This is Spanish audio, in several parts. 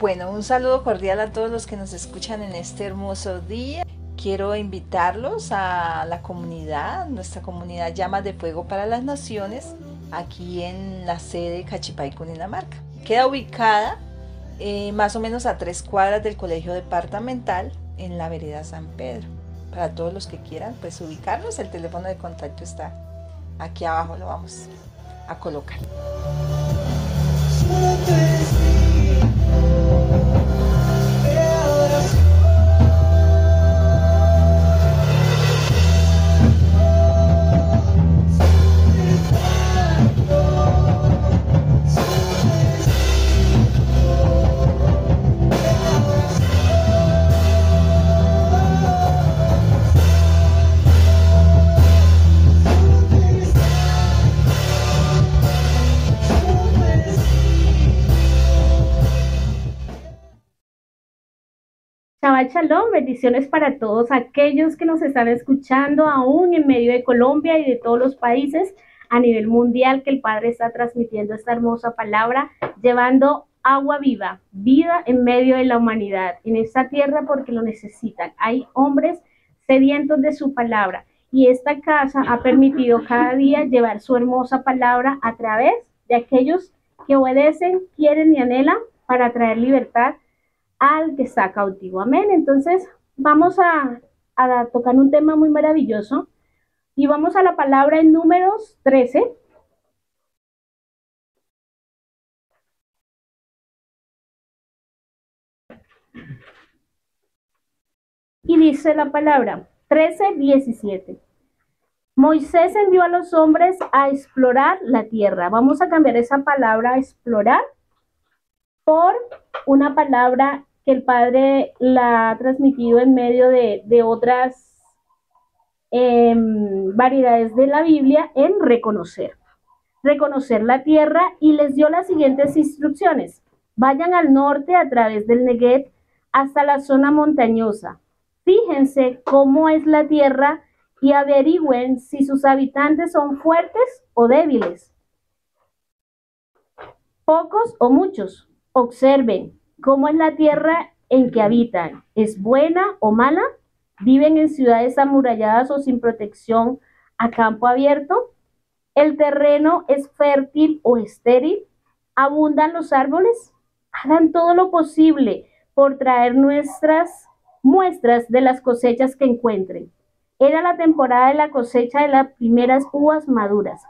Bueno, un saludo cordial a todos los que nos escuchan en este hermoso día. Quiero invitarlos a la comunidad, nuestra comunidad Llamas de Fuego para las Naciones, aquí en la sede Cachipay, Cundinamarca. Queda ubicada más o menos a 3 cuadras del colegio departamental en la vereda San Pedro. Para todos los que quieran pues ubicarnos, el teléfono de contacto está aquí abajo, lo vamos a colocar. Shabbat Shalom, bendiciones para todos aquellos que nos están escuchando aún en medio de Colombia y de todos los países a nivel mundial, que el Padre está transmitiendo esta hermosa palabra, llevando agua viva, vida en medio de la humanidad, en esta tierra porque lo necesitan. Hay hombres sedientos de su palabra y esta casa ha permitido cada día llevar su hermosa palabra a través de aquellos que obedecen, quieren y anhelan para traer libertad al que está cautivo. Amén. Entonces vamos a tocar un tema muy maravilloso y vamos a la palabra en Números 13. Y dice la palabra 13:17. Moisés envió a los hombres a explorar la tierra. Vamos a cambiar esa palabra explorar por una palabra que el Padre la ha transmitido en medio de otras variedades de la Biblia en reconocer la tierra, y les dio las siguientes instrucciones: vayan al norte a través del Negev hasta la zona montañosa, fíjense cómo es la tierra y averigüen si sus habitantes son fuertes o débiles, pocos o muchos. Observen cómo es la tierra en que habitan, ¿es buena o mala? ¿Viven en ciudades amuralladas o sin protección a campo abierto? ¿El terreno es fértil o estéril? ¿Abundan los árboles? Hagan todo lo posible por traer nuestras muestras de las cosechas que encuentren. Era la temporada de la cosecha de las primeras uvas maduras.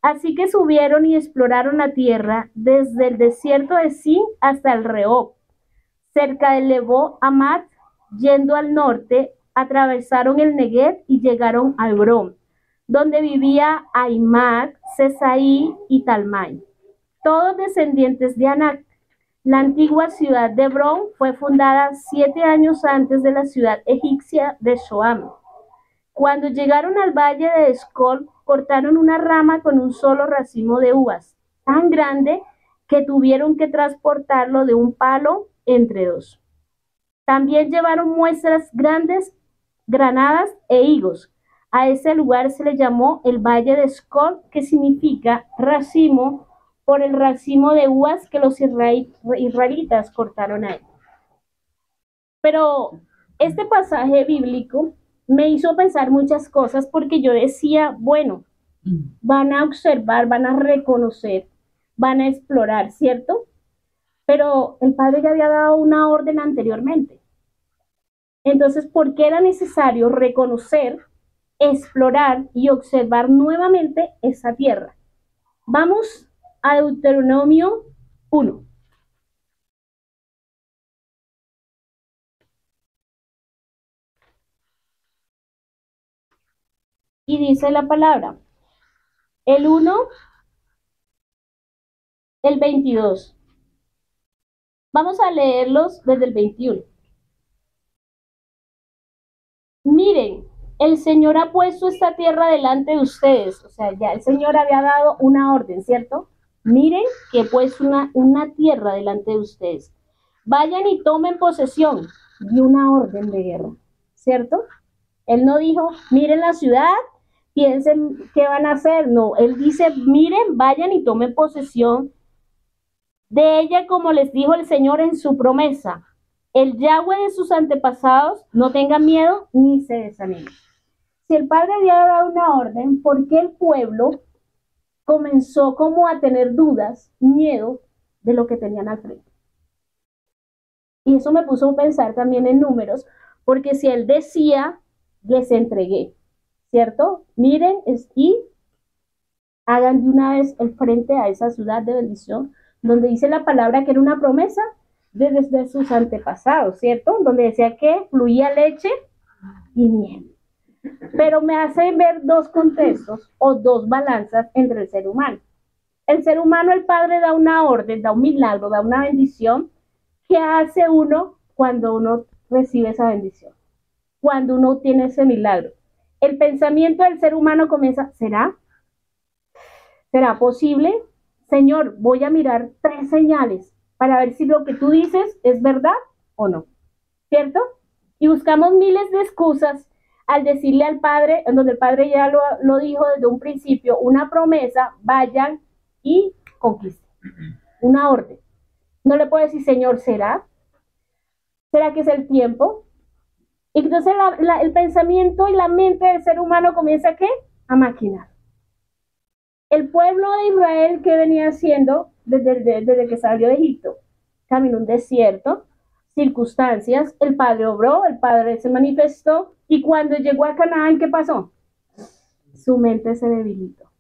Así que subieron y exploraron la tierra desde el desierto de Sin hasta el Rehob, cerca de Lebo Hamat. Yendo al norte, atravesaron el Negev y llegaron a Hebrón, donde vivía Ahimac, Sesaí y Talmai, todos descendientes de Anac. La antigua ciudad de Hebrón fue fundada 7 años antes de la ciudad egipcia de Shoam. Cuando llegaron al valle de Escol, cortaron una rama con un solo racimo de uvas, tan grande que tuvieron que transportarlo de un palo entre dos. También llevaron muestras grandes, granadas e higos. A ese lugar se le llamó el Valle de Escol, que significa racimo, por el racimo de uvas que los israelitas cortaron ahí. Pero este pasaje bíblico me hizo pensar muchas cosas, porque yo decía, bueno, van a observar, van a reconocer, van a explorar, ¿cierto? Pero el Padre ya había dado una orden anteriormente. Entonces, ¿por qué era necesario reconocer, explorar y observar nuevamente esa tierra? Vamos a Deuteronomio 1. Y dice la palabra, el 1, el 22. Vamos a leerlos desde el 21. Miren, el Señor ha puesto esta tierra delante de ustedes. O sea, ya el Señor había dado una orden, ¿cierto? Miren que he puesto una tierra delante de ustedes. Vayan y tomen posesión. Dio una orden de guerra, ¿cierto? Él no dijo, miren la ciudad, piensen qué van a hacer. No, él dice, miren, vayan y tomen posesión de ella como les dijo el Señor en su promesa. El Yahweh de sus antepasados no tenga miedo ni se desanime. Si el Padre había dado una orden, ¿por qué el pueblo comenzó como a tener dudas, miedo de lo que tenían al frente? Y eso me puso a pensar también en números, porque si él decía, les entregué, ¿cierto? Miren, y hagan de una vez el frente a esa ciudad de bendición, donde dice la palabra que era una promesa desde sus antepasados, ¿cierto? Donde decía que fluía leche y miel. Pero me hace ver dos contextos o dos balanzas entre el ser humano. El ser humano, el Padre da una orden, da un milagro, da una bendición. ¿Qué hace uno cuando uno recibe esa bendición? Cuando uno tiene ese milagro. El pensamiento del ser humano comienza, ¿será posible? Señor, voy a mirar 3 señales para ver si lo que tú dices es verdad o no, ¿cierto? Y buscamos miles de excusas al decirle al Padre, en donde el Padre ya lo dijo desde un principio, una promesa, vayan y conquisten, una orden. No le puedo decir, Señor, ¿será? ¿Será que es el tiempo? Y entonces el pensamiento y la mente del ser humano comienza ¿a qué? A maquinar. El pueblo de Israel, ¿qué venía haciendo desde que salió de Egipto? Caminó un desierto, circunstancias, el Padre obró, el Padre se manifestó, y cuando llegó a Canaán, ¿qué pasó? Su mente se debilitó.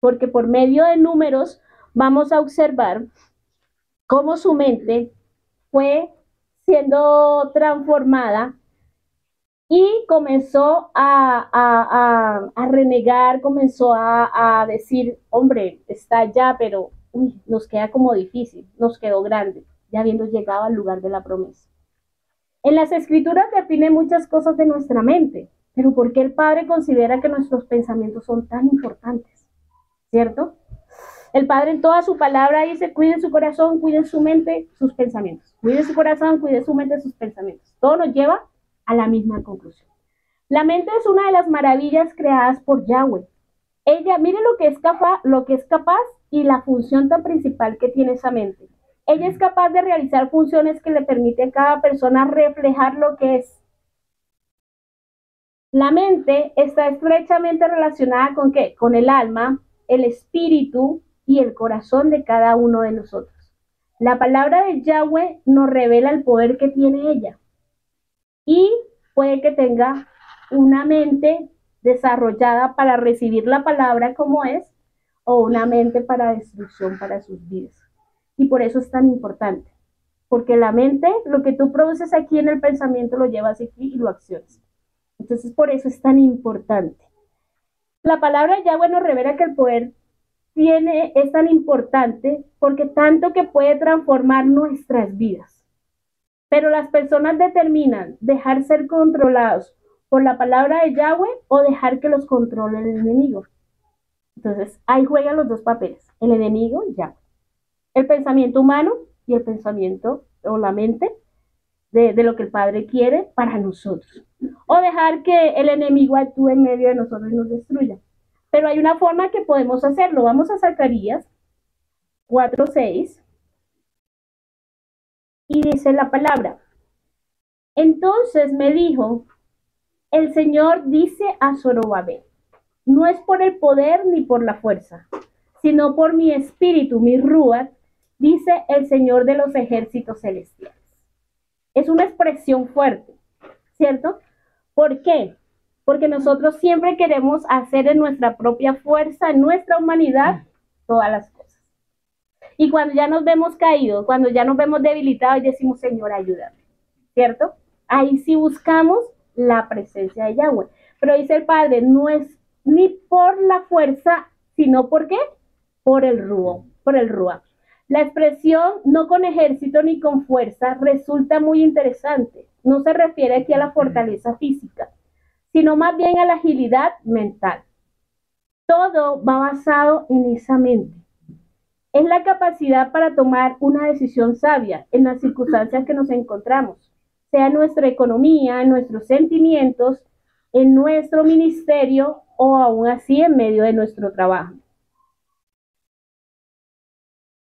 Porque por medio de números vamos a observar cómo su mente fue siendo transformada y comenzó a renegar, comenzó a decir, hombre, está ya, pero nos queda como difícil, nos quedó grande, ya habiendo llegado al lugar de la promesa. En las escrituras define muchas cosas de nuestra mente, pero ¿por qué el Padre considera que nuestros pensamientos son tan importantes? ¿Cierto? El Padre en toda su palabra dice, cuiden su corazón, cuiden su mente, sus pensamientos. Cuiden su corazón, cuiden su mente, sus pensamientos. Todo nos lleva a la misma conclusión. La mente es una de las maravillas creadas por Yahweh. Ella, mire lo que es capaz y la función tan principal que tiene esa mente. Ella es capaz de realizar funciones que le permiten a cada persona reflejar lo que es. La mente está estrechamente relacionada con ¿qué? Con el alma, el espíritu y el corazón de cada uno de nosotros. La palabra de Yahweh nos revela el poder que tiene ella. Y puede que tenga una mente desarrollada para recibir la palabra como es, o una mente para destrucción para sus vidas. Y por eso es tan importante, porque la mente, lo que tú produces aquí en el pensamiento, lo llevas aquí y lo accionas. Entonces, por eso es tan importante. La palabra de Yahweh nos revela que el poder es tan importante porque tanto que puede transformar nuestras vidas. Pero las personas determinan dejar ser controlados por la palabra de Yahweh o dejar que los controle el enemigo. Entonces, ahí juegan los dos papeles, el enemigo y Yahweh. El pensamiento humano y el pensamiento o la mente de lo que el Padre quiere para nosotros. O dejar que el enemigo actúe en medio de nosotros y nos destruya. Pero hay una forma que podemos hacerlo. Vamos a Zacarías 4:6 y dice la palabra. Entonces me dijo, el Señor dice a Zorobabel, no es por el poder ni por la fuerza, sino por mi espíritu, mi ruach, dice el Señor de los ejércitos celestiales. Es una expresión fuerte, ¿cierto? ¿Por qué? Porque nosotros siempre queremos hacer en nuestra propia fuerza, en nuestra humanidad, todas las cosas. Y cuando ya nos vemos caídos, cuando ya nos vemos debilitados, decimos, Señor, ayúdame, ¿cierto? Ahí sí buscamos la presencia de Yahweh. Pero dice el Padre, no es ni por la fuerza, sino ¿por qué? Por el Ruach. La expresión no con ejército ni con fuerza resulta muy interesante. No se refiere aquí a la fortaleza física, sino más bien a la agilidad mental. Todo va basado en esa mente. Es la capacidad para tomar una decisión sabia en las circunstancias que nos encontramos, sea en nuestra economía, en nuestros sentimientos, en nuestro ministerio o aún así en medio de nuestro trabajo.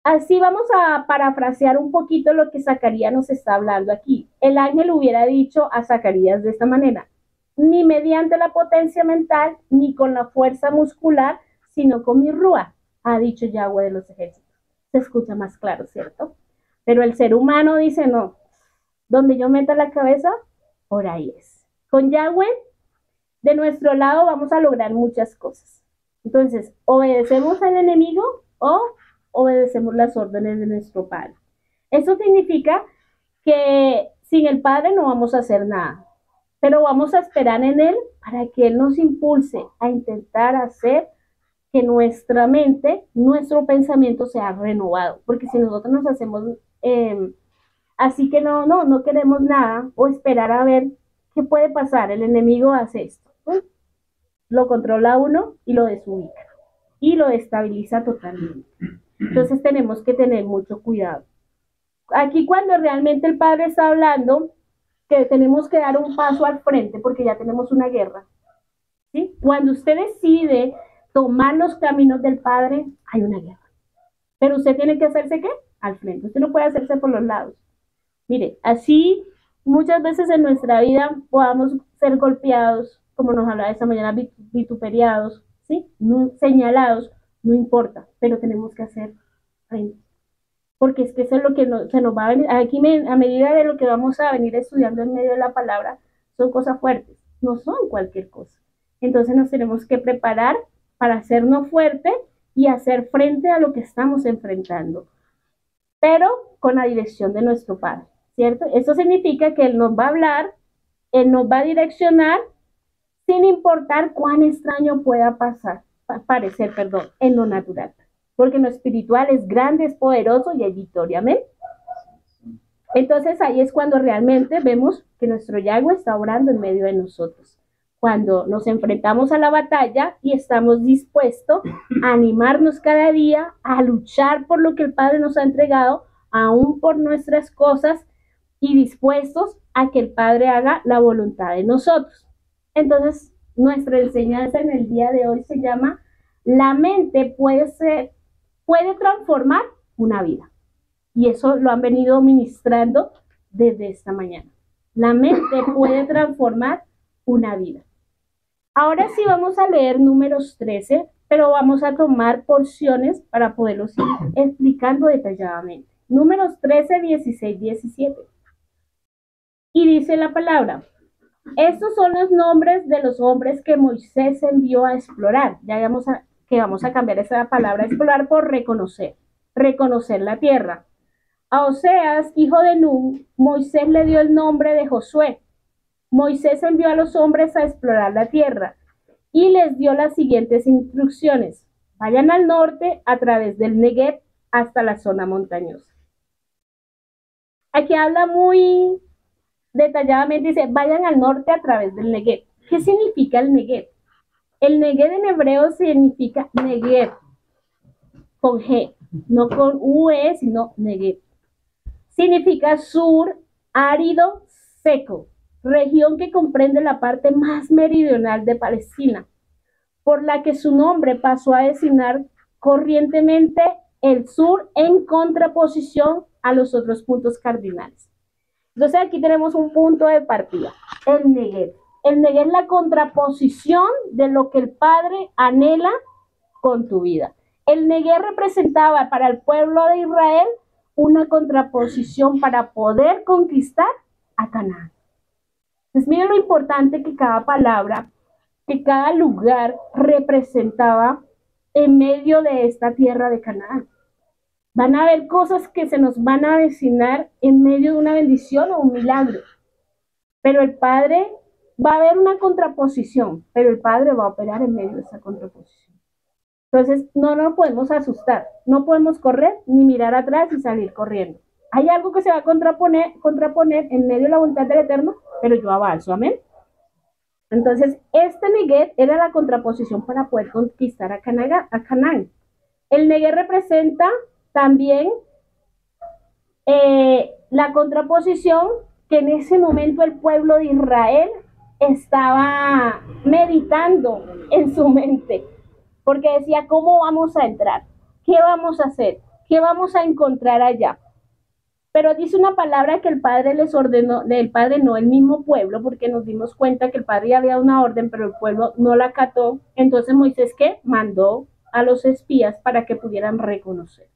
Así vamos a parafrasear un poquito lo que Zacarías nos está hablando aquí. El ángel hubiera dicho a Zacarías de esta manera: ni mediante la potencia mental, ni con la fuerza muscular, sino con mi rúa, ha dicho Yahweh de los ejércitos. Se escucha más claro, ¿cierto? Pero el ser humano dice no. Donde yo meta la cabeza, por ahí es. Con Yahweh, de nuestro lado vamos a lograr muchas cosas. Entonces, obedecemos al enemigo o obedecemos las órdenes de nuestro Padre. Eso significa que sin el Padre no vamos a hacer nada, pero vamos a esperar en Él para que Él nos impulse a intentar hacer que nuestra mente, nuestro pensamiento sea renovado, porque si nosotros nos hacemos así que no queremos nada o esperar a ver qué puede pasar, el enemigo hace esto, lo controla uno y lo desubica y lo destabiliza totalmente. Entonces tenemos que tener mucho cuidado. Aquí cuando realmente el Padre está hablando, que tenemos que dar un paso al frente porque ya tenemos una guerra, ¿sí? Cuando usted decide tomar los caminos del Padre, hay una guerra. Pero usted tiene que hacerse, ¿qué? Al frente. Usted no puede hacerse por los lados. Mire, así muchas veces en nuestra vida podamos ser golpeados, como nos hablaba esta mañana, vituperiados, ¿sí? No, señalados, no importa, pero tenemos que hacer frente. Porque es que eso es lo que se nos va a venir. Aquí a medida de lo que vamos a venir estudiando en medio de la palabra, son cosas fuertes, no son cualquier cosa. Entonces nos tenemos que preparar para hacernos fuertes y hacer frente a lo que estamos enfrentando, pero con la dirección de nuestro Padre, ¿cierto? Eso significa que Él nos va a hablar, Él nos va a direccionar, sin importar cuán extraño pueda parecer, en lo natural. Porque en lo espiritual es grande, es poderoso y hay victoria, amén. Entonces ahí es cuando realmente vemos que nuestro Yahweh está obrando en medio de nosotros. Cuando nos enfrentamos a la batalla y estamos dispuestos a animarnos cada día, a luchar por lo que el Padre nos ha entregado, aún por nuestras cosas, y dispuestos a que el Padre haga la voluntad de nosotros. Entonces, nuestra enseñanza en el día de hoy se llama: la mente puede transformar una vida. Y eso lo han venido ministrando desde esta mañana. La mente puede transformar una vida. Ahora sí vamos a leer Números 13, pero vamos a tomar porciones para poderlos ir explicando detalladamente. Números 13, 16, 17. Y dice la palabra: estos son los nombres de los hombres que Moisés envió a explorar. Ya vamos a cambiar esa palabra explorar por reconocer la tierra. A Oseas, hijo de Nun, Moisés le dio el nombre de Josué. Moisés envió a los hombres a explorar la tierra y les dio las siguientes instrucciones: vayan al norte a través del Negev hasta la zona montañosa. Aquí habla muy detalladamente, dice, vayan al norte a través del Negev. ¿Qué significa el Negev? El Negev en hebreo significa Negev, con G, no con UE, sino Negev. Significa sur, árido, seco, región que comprende la parte más meridional de Palestina, por la que su nombre pasó a designar corrientemente el sur en contraposición a los otros puntos cardinales. Entonces aquí tenemos un punto de partida, el Negev. El Negev es la contraposición de lo que el Padre anhela con tu vida. El Negev representaba para el pueblo de Israel una contraposición para poder conquistar a Canaán. Entonces miren lo importante que cada palabra, que cada lugar representaba en medio de esta tierra de Canaán. Van a haber cosas que se nos van a designar en medio de una bendición o un milagro. Pero el Padre, va a haber una contraposición, pero el Padre va a operar en medio de esa contraposición. Entonces, no nos podemos asustar, no podemos correr ni mirar atrás y salir corriendo. Hay algo que se va a contraponer en medio de la voluntad del Eterno, pero yo avanzo, amén. Entonces, este Negev era la contraposición para poder conquistar a Canaán. El Negev representa también la contraposición que en ese momento el pueblo de Israel estaba meditando en su mente, porque decía, ¿cómo vamos a entrar? ¿Qué vamos a hacer? ¿qué vamos a encontrar allá? Pero dice una palabra que el padre les ordenó, el padre no, el mismo pueblo, porque nos dimos cuenta que el padre ya había dado una orden, pero el pueblo no la acató. Entonces Moisés, ¿qué? Mandó a los espías para que pudieran reconocer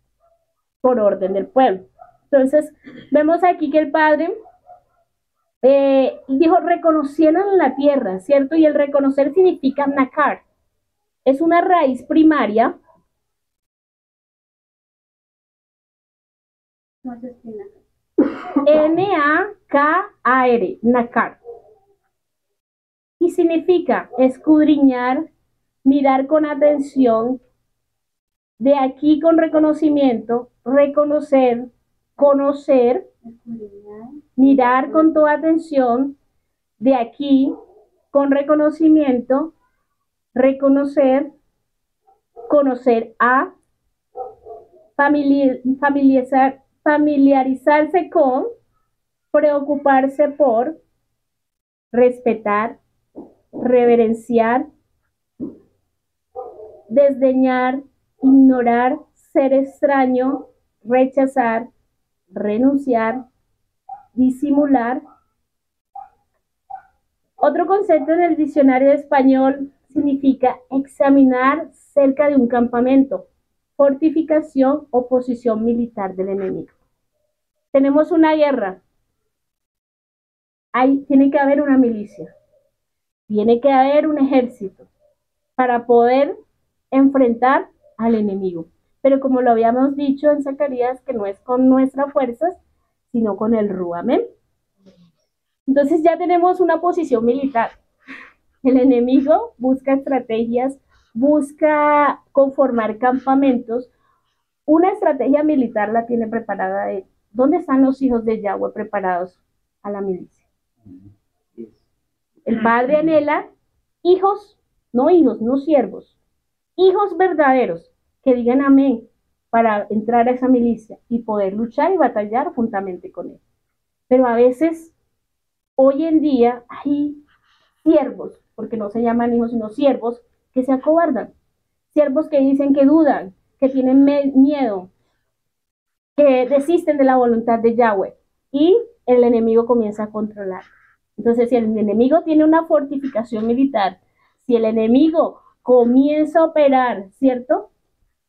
por orden del pueblo. Entonces, vemos aquí que el padre dijo, reconocieran la tierra, ¿cierto? Y el reconocer significa nakar. Es una raíz primaria. N-A-K-A-R, nakar. Y significa escudriñar, mirar con atención, de aquí con reconocimiento, reconocer, conocer, mirar con toda atención, de aquí con reconocimiento, reconocer, conocer a, familiarizarse con, preocuparse por, respetar, reverenciar, desdeñar, ignorar, ser extraño, rechazar, renunciar, disimular. Otro concepto en el diccionario de español significa examinar cerca de un campamento, fortificación o posición militar del enemigo. Tenemos una guerra. Tiene que haber una milicia. Tiene que haber un ejército para poder enfrentar al enemigo. Pero como lo habíamos dicho en Zacarías, que no es con nuestras fuerzas, sino con el Ru. Amén. Entonces ya tenemos una posición militar. El enemigo busca estrategias, busca conformar campamentos. Una estrategia militar la tiene preparada él. ¿Dónde están los hijos de Yahweh preparados a la milicia? El Padre anhela hijos, no siervos, hijos verdaderos que digan amén para entrar a esa milicia y poder luchar y batallar juntamente con él. Pero a veces, hoy en día, hay siervos, porque no se llaman hijos sino siervos, que se acobardan, siervos que dicen que dudan, que tienen miedo, que desisten de la voluntad de Yahweh y el enemigo comienza a controlar. Entonces, si el enemigo tiene una fortificación militar, si el enemigo comienza a operar, ¿cierto?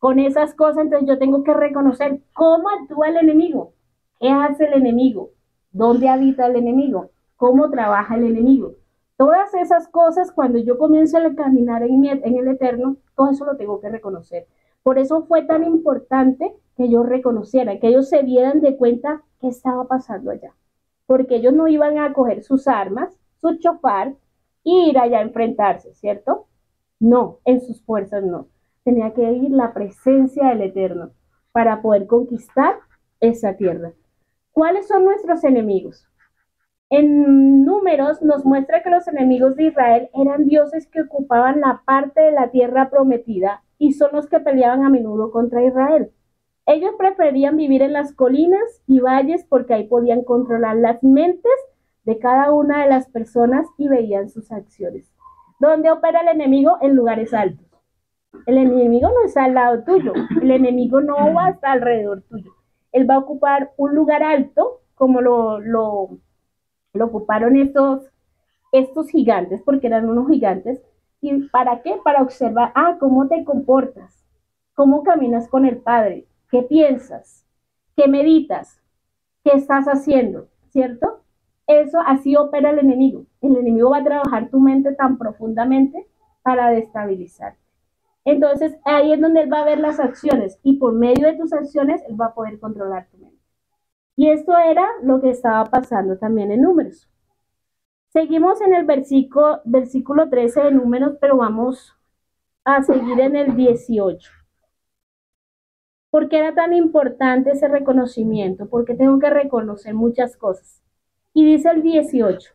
Con esas cosas, entonces yo tengo que reconocer cómo actúa el enemigo, qué hace el enemigo, dónde habita el enemigo, cómo trabaja el enemigo. Todas esas cosas, cuando yo comienzo a caminar en el Eterno, todo eso lo tengo que reconocer. Por eso fue tan importante que yo reconociera, que ellos se dieran de cuenta qué estaba pasando allá. Porque ellos no iban a coger sus armas, su chofar, y ir allá a enfrentarse, ¿cierto? No, en sus fuerzas no. Tenía que ir la presencia del Eterno para poder conquistar esa tierra. ¿Cuáles son nuestros enemigos? En Números nos muestra que los enemigos de Israel eran dioses que ocupaban la parte de la tierra prometida y son los que peleaban a menudo contra Israel. Ellos preferían vivir en las colinas y valles porque ahí podían controlar las mentes de cada una de las personas y veían sus acciones. ¿Dónde opera el enemigo? En lugares altos. El enemigo no está al lado tuyo, el enemigo no va a estar alrededor tuyo. Él va a ocupar un lugar alto, como lo ocuparon estos gigantes, porque eran unos gigantes. ¿Y para qué? Para observar, cómo te comportas, cómo caminas con el Padre, qué piensas, qué meditas, qué estás haciendo, ¿cierto? Eso, así opera el enemigo. El enemigo va a trabajar tu mente tan profundamente para destabilizarte. Entonces, ahí es donde él va a ver las acciones y por medio de tus acciones, él va a poder controlar tu mente. Y esto era lo que estaba pasando también en Números. Seguimos en el versículo 13 de Números, pero vamos a seguir en el 18. ¿Por qué era tan importante ese reconocimiento? Porque tengo que reconocer muchas cosas. Y dice el 18,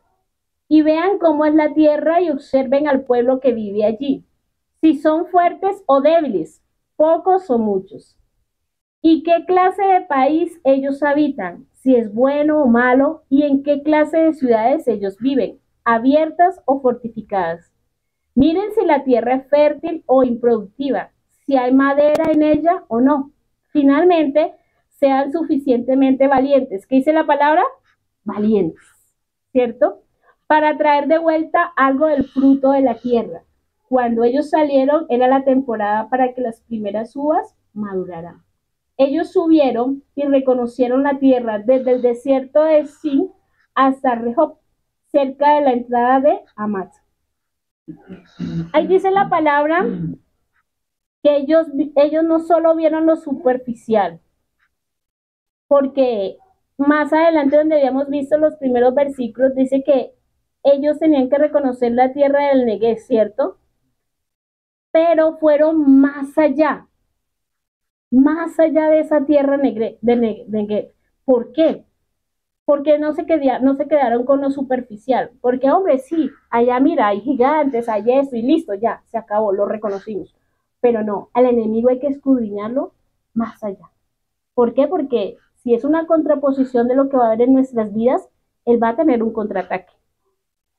y vean cómo es la tierra y observen al pueblo que vive allí, si son fuertes o débiles, pocos o muchos. ¿Y qué clase de país ellos habitan? Si es bueno o malo, y en qué clase de ciudades ellos viven, abiertas o fortificadas. Miren si la tierra es fértil o improductiva, si hay madera en ella o no. Finalmente, sean suficientemente valientes. ¿Qué dice la palabra? Valientes, ¿cierto? Para traer de vuelta algo del fruto de la tierra. Cuando ellos salieron, era la temporada para que las primeras uvas maduraran. Ellos subieron y reconocieron la tierra desde el desierto de Sin hasta Rehob, cerca de la entrada de Amat. Ahí dice la palabra que ellos no solo vieron lo superficial, porque más adelante donde habíamos visto los primeros versículos, dice que ellos tenían que reconocer la tierra del Negev, ¿cierto? Pero fueron más allá de esa tierra de Negev. ¿Por qué? Porque no se quedaron con lo superficial. Porque, hombre, sí, allá mira, hay gigantes, hay esto y listo, ya, se acabó, lo reconocimos. Pero no, al enemigo hay que escudriñarlo más allá. ¿Por qué? Porque si es una contraposición de lo que va a haber en nuestras vidas, él va a tener un contraataque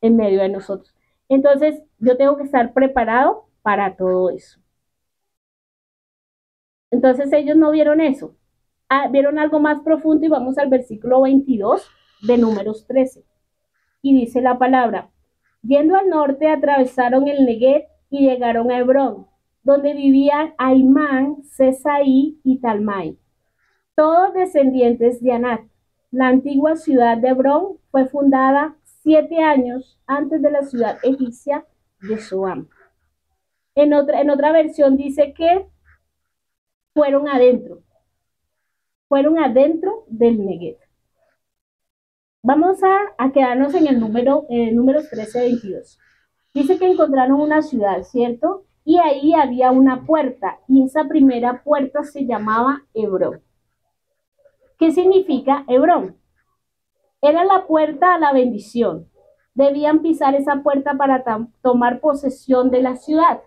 en medio de nosotros. Entonces, yo tengo que estar preparado para todo eso. Entonces, ellos no vieron eso. Vieron algo más profundo y vamos al versículo 22 de Números 13. Y dice la palabra, yendo al norte atravesaron el Negev y llegaron a Hebrón, donde vivían Aimán, Sesaí y Talmai, todos descendientes de Anat. La antigua ciudad de Hebrón fue fundada 7 años antes de la ciudad egipcia de Zoán. En otra versión dice que fueron adentro del Negev. Vamos a quedarnos en el números 13-22. Dice que encontraron una ciudad, ¿cierto? Y ahí había una puerta, y esa primera puerta se llamaba Hebrón. ¿Qué significa Hebrón? Era la puerta a la bendición. Debían pisar esa puerta para tomar posesión de la ciudad.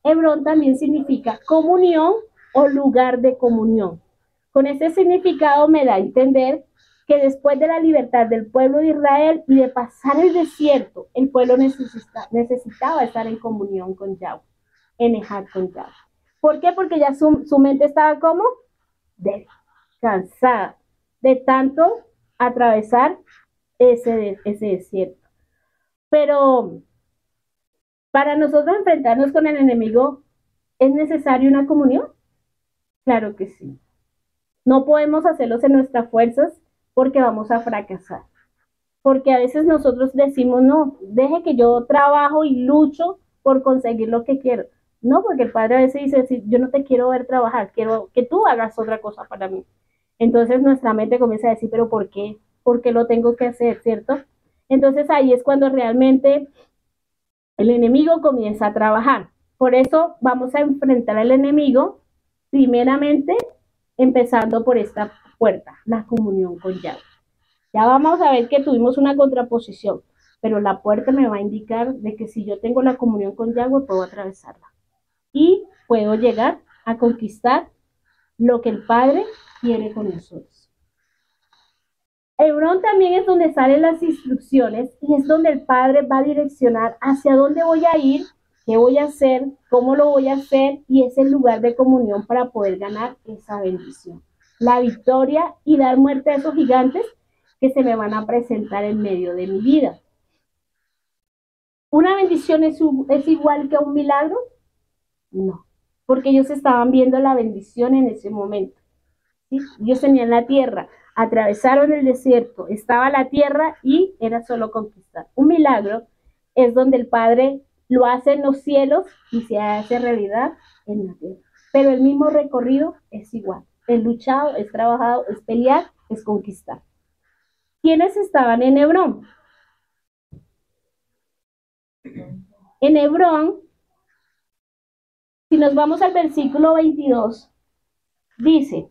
Hebrón también significa comunión o lugar de comunión. Con este significado me da a entender que después de la libertad del pueblo de Israel y de pasar el desierto, el pueblo necesitaba estar en comunión con Yahweh, en Ejad con Yahweh. ¿Por qué? Porque ya su mente estaba como cansada de tanto atravesar ese desierto. Pero para nosotros enfrentarnos con el enemigo, ¿es necesaria una comunión? Claro que sí. No podemos hacerlos en nuestras fuerzas porque vamos a fracasar. Porque a veces nosotros decimos, no, deje que yo trabajo y lucho por conseguir lo que quiero. No, porque el Padre a veces dice, yo no te quiero ver trabajar, quiero que tú hagas otra cosa para mí. Entonces nuestra mente comienza a decir, pero ¿por qué? ¿Por qué lo tengo que hacer, cierto? Entonces ahí es cuando realmente el enemigo comienza a trabajar. Por eso vamos a enfrentar al enemigo primeramente empezando por esta puerta, la comunión con Yahweh. Ya vamos a ver que tuvimos una contraposición, pero la puerta me va a indicar de que si yo tengo la comunión con Yahweh, puedo atravesarla y puedo llegar a conquistar lo que el Padre quiere con nosotros. Hebrón también es donde salen las instrucciones y es donde el Padre va a direccionar hacia dónde voy a ir, qué voy a hacer, cómo lo voy a hacer, y es el lugar de comunión para poder ganar esa bendición, la victoria y dar muerte a esos gigantes que se me van a presentar en medio de mi vida. ¿Una bendición es igual que un milagro? No, porque ellos estaban viendo la bendición en ese momento. ¿Sí? Ellos tenían la tierra, atravesaron el desierto, estaba la tierra y era solo conquistar. Un milagro es donde el Padre lo hace en los cielos y se hace realidad en la tierra. Pero el mismo recorrido es igual. Es luchado, es trabajado, es pelear, es conquistar. ¿Quiénes estaban en Hebrón? En Hebrón, si nos vamos al versículo 22, dice,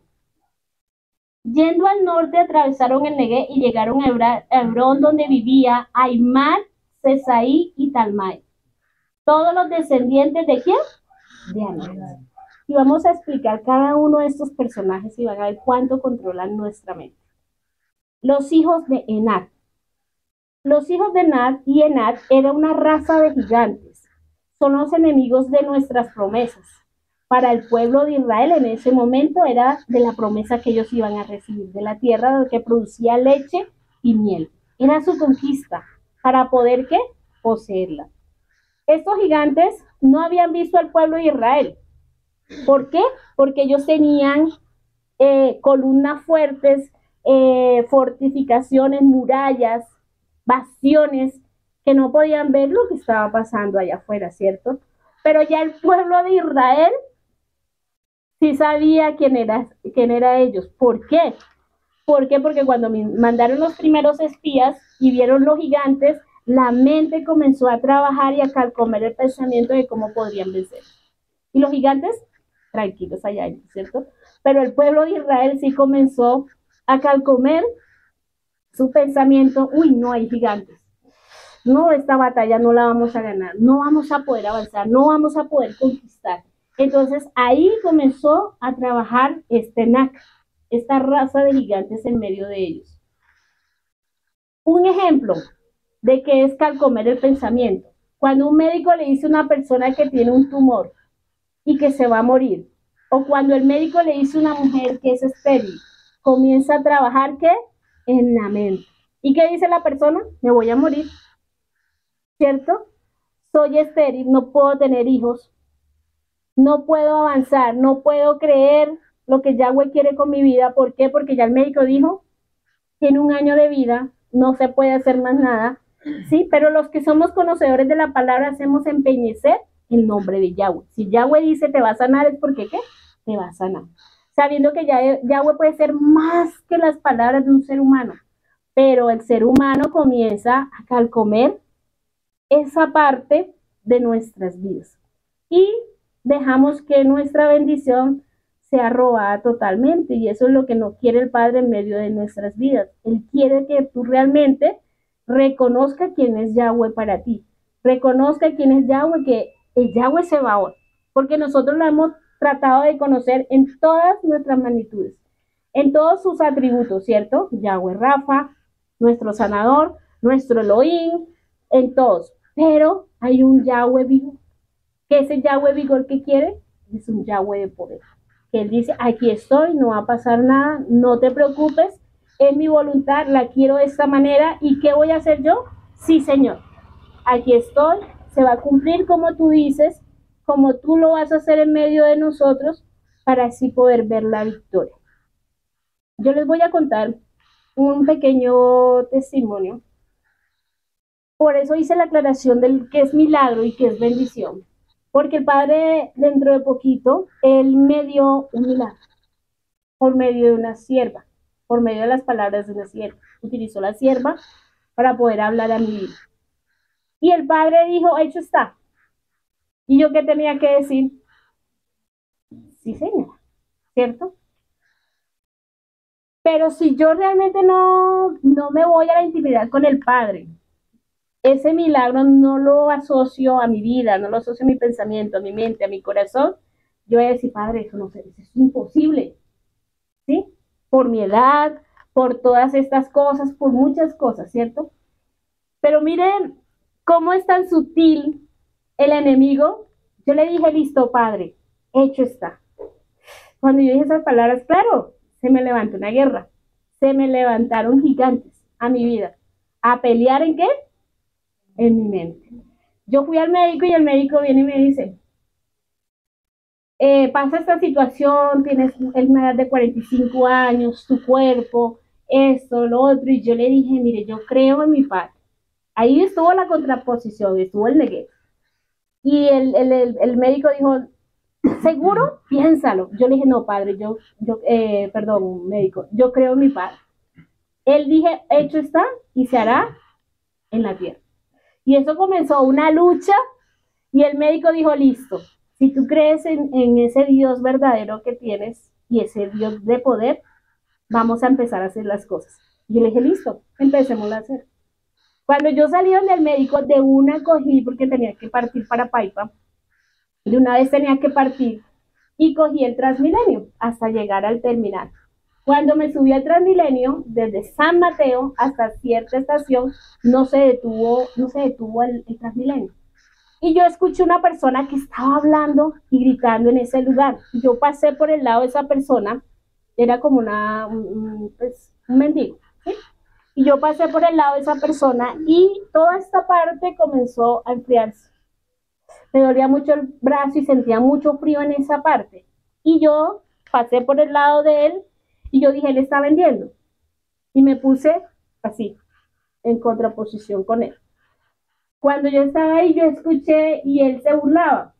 yendo al norte atravesaron el Negev y llegaron a Hebrón, donde vivía Aimán, Sesaí y Talmai. Todos los descendientes ¿de quién? De Anat. Y vamos a explicar cada uno de estos personajes y van a ver cuánto controlan nuestra mente. Los hijos de Enat. Los hijos de Enat y era una raza de gigantes. Son los enemigos de nuestras promesas. para el pueblo de Israel en ese momento era de la promesa que ellos iban a recibir, de la tierra que producía leche y miel. Era su conquista para poder, ¿qué? Poseerla. Estos gigantes no habían visto al pueblo de Israel. ¿Por qué? Porque ellos tenían columnas fuertes, fortificaciones, murallas, bastiones, que no podían ver lo que estaba pasando allá afuera, ¿cierto? Pero ya el pueblo de Israel sí sabía quién era ellos. ¿Por qué? ¿Por qué? Porque cuando mandaron los primeros espías y vieron los gigantes, la mente comenzó a trabajar y a calcomer el pensamiento de cómo podrían vencer. Y los gigantes, tranquilos allá, ¿cierto? Pero el pueblo de Israel sí comenzó a calcomer su pensamiento. Uy, no hay gigantes. No, esta batalla no la vamos a ganar. No vamos a poder avanzar. No vamos a poder conquistar. Entonces ahí comenzó a trabajar este NAC, esta raza de gigantes en medio de ellos. Un ejemplo de que es calcomer el pensamiento. Cuando un médico le dice a una persona que tiene un tumor y que se va a morir, o cuando el médico le dice a una mujer que es estéril, comienza a trabajar, ¿qué? En la mente. ¿Y qué dice la persona? Me voy a morir, ¿cierto? Soy estéril, no puedo tener hijos, no puedo avanzar, no puedo creer lo que Yahweh quiere con mi vida. ¿Por qué? Porque ya el médico dijo, tiene 1 año de vida, no se puede hacer más nada, ¿sí? Pero los que somos conocedores de la palabra hacemos empeñecer el nombre de Yahweh. Si Yahweh dice te va a sanar, es porque ¿qué? Te va a sanar. Sabiendo que Yahweh puede ser más que las palabras de un ser humano, pero el ser humano comienza a calcomer esa parte de nuestras vidas y dejamos que nuestra bendición sea robada totalmente, y eso es lo que no quiere el Padre en medio de nuestras vidas. Él quiere que tú realmente reconozca quién es Yahweh para ti, reconozca quién es Yahweh, que el Yahweh Sebaot, porque nosotros lo hemos tratado de conocer en todas nuestras magnitudes, en todos sus atributos, ¿cierto? Yahweh Rafa, nuestro sanador, nuestro Elohim, en todos, pero hay un Yahweh vivo, que ese Yahweh vigor que quiere es un Yahweh de poder. Que Él dice, aquí estoy, no va a pasar nada, no te preocupes, es mi voluntad, la quiero de esta manera, ¿y qué voy a hacer yo? Sí, Señor, aquí estoy, se va a cumplir como tú dices, como tú lo vas a hacer en medio de nosotros, para así poder ver la victoria. Yo les voy a contar un pequeño testimonio. Por eso hice la aclaración del que es milagro y que es bendición. Porque el Padre, dentro de poquito, Él me dio un milagro por medio de una sierva, por medio de las palabras de una sierva. Utilizó la sierva para poder hablar a mi vida. Y el Padre dijo, hecho está. ¿Y yo qué tenía que decir? Sí, señora, ¿cierto? Pero si yo realmente no me voy a la intimidad con el Padre, ese milagro no lo asocio a mi vida, no lo asocio a mi pensamiento, a mi mente, a mi corazón, yo voy a decir, Padre, eso no sé, eso es imposible, ¿sí? Por mi edad, por todas estas cosas, por muchas cosas, ¿cierto? Pero miren cómo es tan sutil el enemigo. Yo le dije, listo, Padre, hecho está. Cuando yo dije esas palabras, claro, se me levantó una guerra, se me levantaron gigantes a mi vida. ¿A pelear en qué? En mi mente. Yo fui al médico y el médico viene y me dice, pasa esta situación, tienes una edad de 45 años, tu cuerpo, esto, lo otro, y yo le dije, mire, yo creo en mi Padre. Ahí estuvo la contraposición, estuvo el negué. Y el médico dijo, ¿seguro? Piénsalo. Yo le dije, no, Padre, perdón, médico, yo creo en mi Padre. Él dije, hecho está y se hará en la tierra. Y eso comenzó una lucha y el médico dijo, listo, si tú crees en ese Dios verdadero que tienes y ese Dios de poder, vamos a empezar a hacer las cosas. Y yo le dije, listo, empecemos a hacer. Cuando yo salí del médico, de una cogí, porque tenía que partir para Paipa, de una vez tenía que partir, y cogí el Transmilenio hasta llegar al terminal. Cuando me subí al Transmilenio, desde San Mateo hasta cierta estación, no se detuvo el Transmilenio. Y yo escuché una persona que estaba hablando y gritando en ese lugar. Yo pasé por el lado de esa persona, era como pues, un mendigo, ¿sí? Y yo pasé por el lado de esa persona y toda esta parte comenzó a enfriarse. Me dolía mucho el brazo y sentía mucho frío en esa parte. Y yo pasé por el lado de él y yo dije, él está vendiendo. Y me puse así, en contraposición con él. Cuando yo estaba ahí, yo escuché y él se burlaba.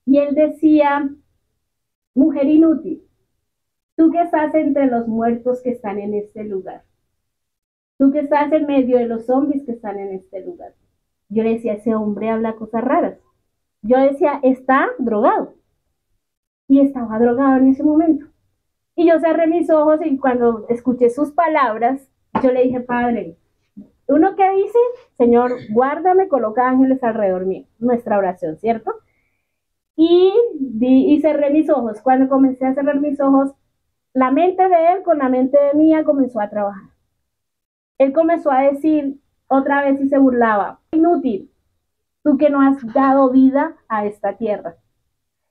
Y él decía, mujer inútil, tú que estás entre los muertos que están en este lugar. Tú que estás en medio de los zombies que están en este lugar. Yo le decía, ese hombre habla cosas raras. Yo decía, está drogado. Y estaba drogado en ese momento. Y yo cerré mis ojos y cuando escuché sus palabras, yo le dije, Padre, uno que dice, Señor, guárdame, coloca ángeles alrededor mío. Nuestra oración, ¿cierto? Y cerré mis ojos. Cuando comencé a cerrar mis ojos, la mente de él con la mente de mía comenzó a trabajar. Él comenzó a decir otra vez y se burlaba, inútil, tú que no has dado vida a esta tierra.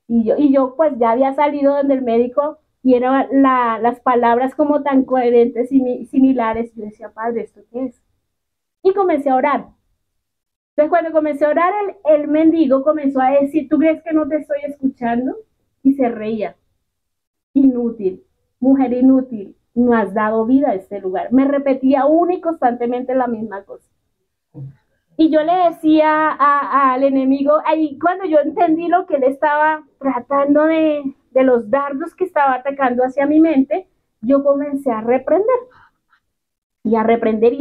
Y yo pues ya había salido donde el médico y eran las palabras como tan coherentes y similares. Yo decía, Padre, ¿esto qué es? Y comencé a orar. Entonces cuando comencé a orar, el mendigo comenzó a decir, ¿tú crees que no te estoy escuchando? Y se reía. Inútil, mujer inútil, no has dado vida a este lugar. Me repetía una y constantemente la misma cosa. Y yo le decía al enemigo, ahí cuando yo entendí lo que él estaba tratando de los dardos que estaba atacando hacia mi mente, yo comencé a reprender. Y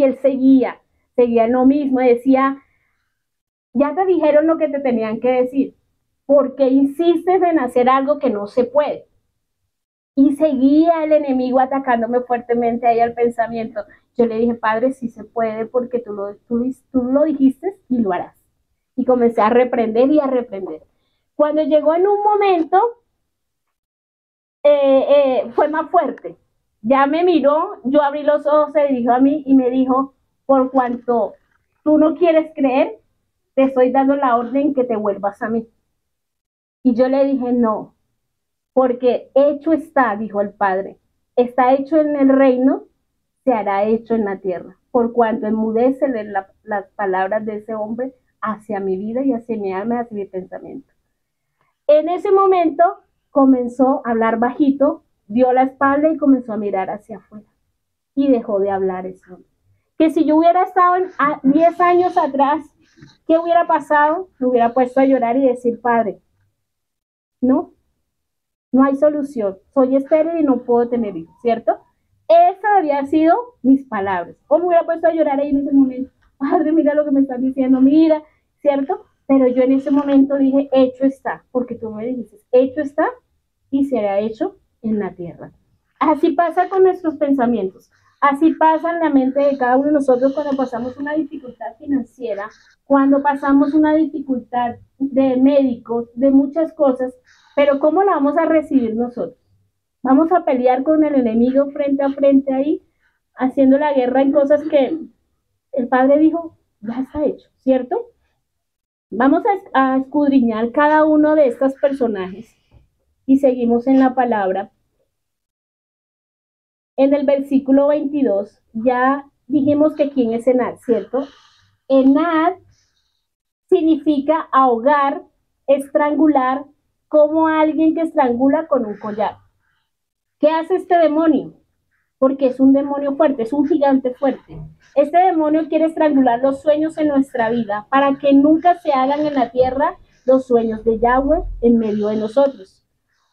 él seguía en lo mismo, decía, ya te dijeron lo que te tenían que decir, ¿por qué insistes en hacer algo que no se puede? Y seguía el enemigo atacándome fuertemente ahí al pensamiento. Yo le dije, Padre, sí se puede porque tú lo dijiste y lo harás. Y comencé a reprender y a reprender. Cuando llegó en un momento, fue más fuerte. Ya me miró, yo abrí los ojos, se dirigió a mí y me dijo, por cuanto tú no quieres creer, te estoy dando la orden que te vuelvas a mí. Y yo le dije, no, porque hecho está, dijo el Padre, está hecho en el reino, se hará hecho en la tierra, por cuanto enmudece las palabras de ese hombre hacia mi vida y hacia mi alma y hacia mi pensamiento. En ese momento comenzó a hablar bajito, dio la espalda y comenzó a mirar hacia afuera y dejó de hablar ese hombre. Que si yo hubiera estado 10 años atrás, ¿qué hubiera pasado? Me hubiera puesto a llorar y decir, Padre, no hay solución, soy estéril y no puedo tener hijos, ¿cierto? Esas habían sido mis palabras. O me hubiera puesto a llorar ahí en ese momento, Padre, mira lo que me están diciendo, mira, ¿cierto? Pero yo en ese momento dije, hecho está, porque tú me dijiste, hecho está y será hecho en la tierra. Así pasa con nuestros pensamientos, así pasa en la mente de cada uno de nosotros cuando pasamos una dificultad financiera, cuando pasamos una dificultad de médicos, de muchas cosas, pero ¿cómo la vamos a recibir nosotros? Vamos a pelear con el enemigo frente a frente ahí, haciendo la guerra en cosas que el Padre dijo, ya está hecho, ¿cierto? Vamos a escudriñar cada uno de estos personajes y seguimos en la palabra. En el versículo 22 ya dijimos que quién es Enad, ¿cierto? Enad significa ahogar, estrangular, como alguien que estrangula con un collar. ¿Qué hace este demonio? Porque es un demonio fuerte, es un gigante fuerte. Este demonio quiere estrangular los sueños en nuestra vida para que nunca se hagan en la tierra los sueños de Yahweh en medio de nosotros.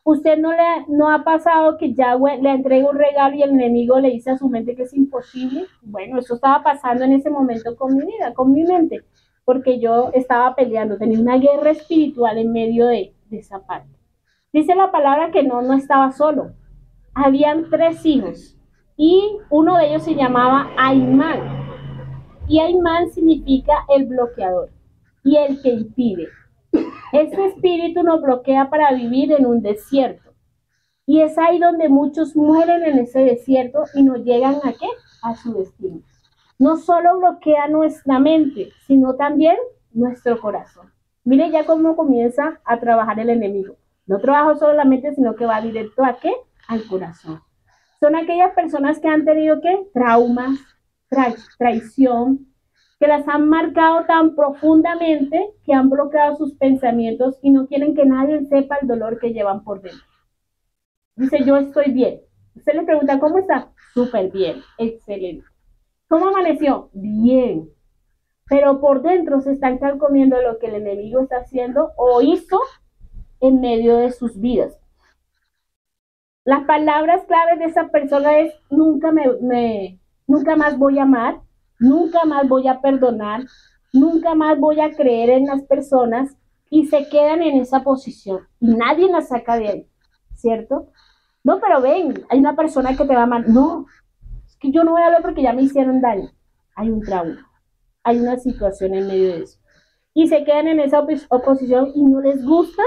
¿Usted no ha pasado que Yahweh le entrega un regalo y el enemigo le dice a su mente que es imposible? Bueno, eso estaba pasando en ese momento con mi vida, con mi mente, porque yo estaba peleando, tenía una guerra espiritual en medio de esa parte. Dice la palabra que no estaba solo. Habían 3 hijos y uno de ellos se llamaba Aimán. Y Aimán significa el bloqueador y el que impide. Este espíritu nos bloquea para vivir en un desierto. Y es ahí donde muchos mueren en ese desierto y no llegan ¿a qué? A su destino. No solo bloquea nuestra mente, sino también nuestro corazón. Mire ya cómo comienza a trabajar el enemigo. No trabaja solamente, sino que va directo ¿a qué? Al corazón. Son aquellas personas que han tenido ¿qué? Traumas, traición, que las han marcado tan profundamente que han bloqueado sus pensamientos y no quieren que nadie sepa el dolor que llevan por dentro. Dice, yo estoy bien. Usted le pregunta, ¿cómo está? Súper bien, excelente. ¿Cómo amaneció? Bien. Pero por dentro se están calcomiendo lo que el enemigo está haciendo o hizo en medio de sus vidas. Las palabras claves de esa persona es nunca más voy a amar, nunca más voy a perdonar, nunca más voy a creer en las personas y se quedan en esa posición y nadie las saca de ahí, ¿cierto? No, pero ven, hay una persona que te va a amar. No, es que yo no voy a hablar porque ya me hicieron daño. Hay un trauma, hay una situación en medio de eso. Y se quedan en esa oposición y no les gusta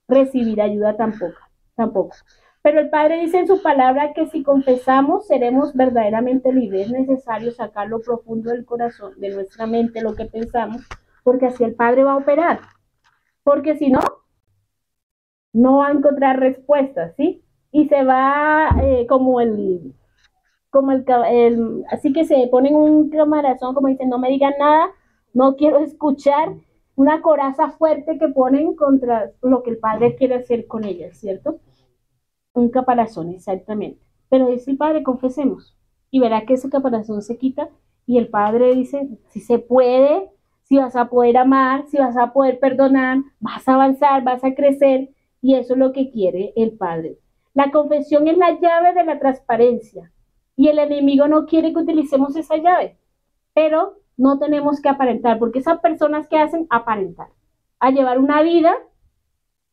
recibir ayuda tampoco. Pero el Padre dice en su palabra que si confesamos seremos verdaderamente libres. Es necesario sacar lo profundo del corazón, de nuestra mente, lo que pensamos, porque así el Padre va a operar. Porque si no, no va a encontrar respuestas, ¿sí? Y se va así que se ponen un camarazón, como dicen, no me digan nada, no quiero escuchar, una coraza fuerte que ponen contra lo que el Padre quiere hacer con ellas, ¿cierto? Un caparazón, exactamente. Pero dice el Padre, confesemos. Y verá que ese caparazón se quita y el Padre dice, si se puede, si vas a poder amar, si vas a poder perdonar, vas a avanzar, vas a crecer. Y eso es lo que quiere el Padre. La confesión es la llave de la transparencia. Y el enemigo no quiere que utilicemos esa llave. Pero no tenemos que aparentar, porque esas personas que hacen aparentar, a llevar una vida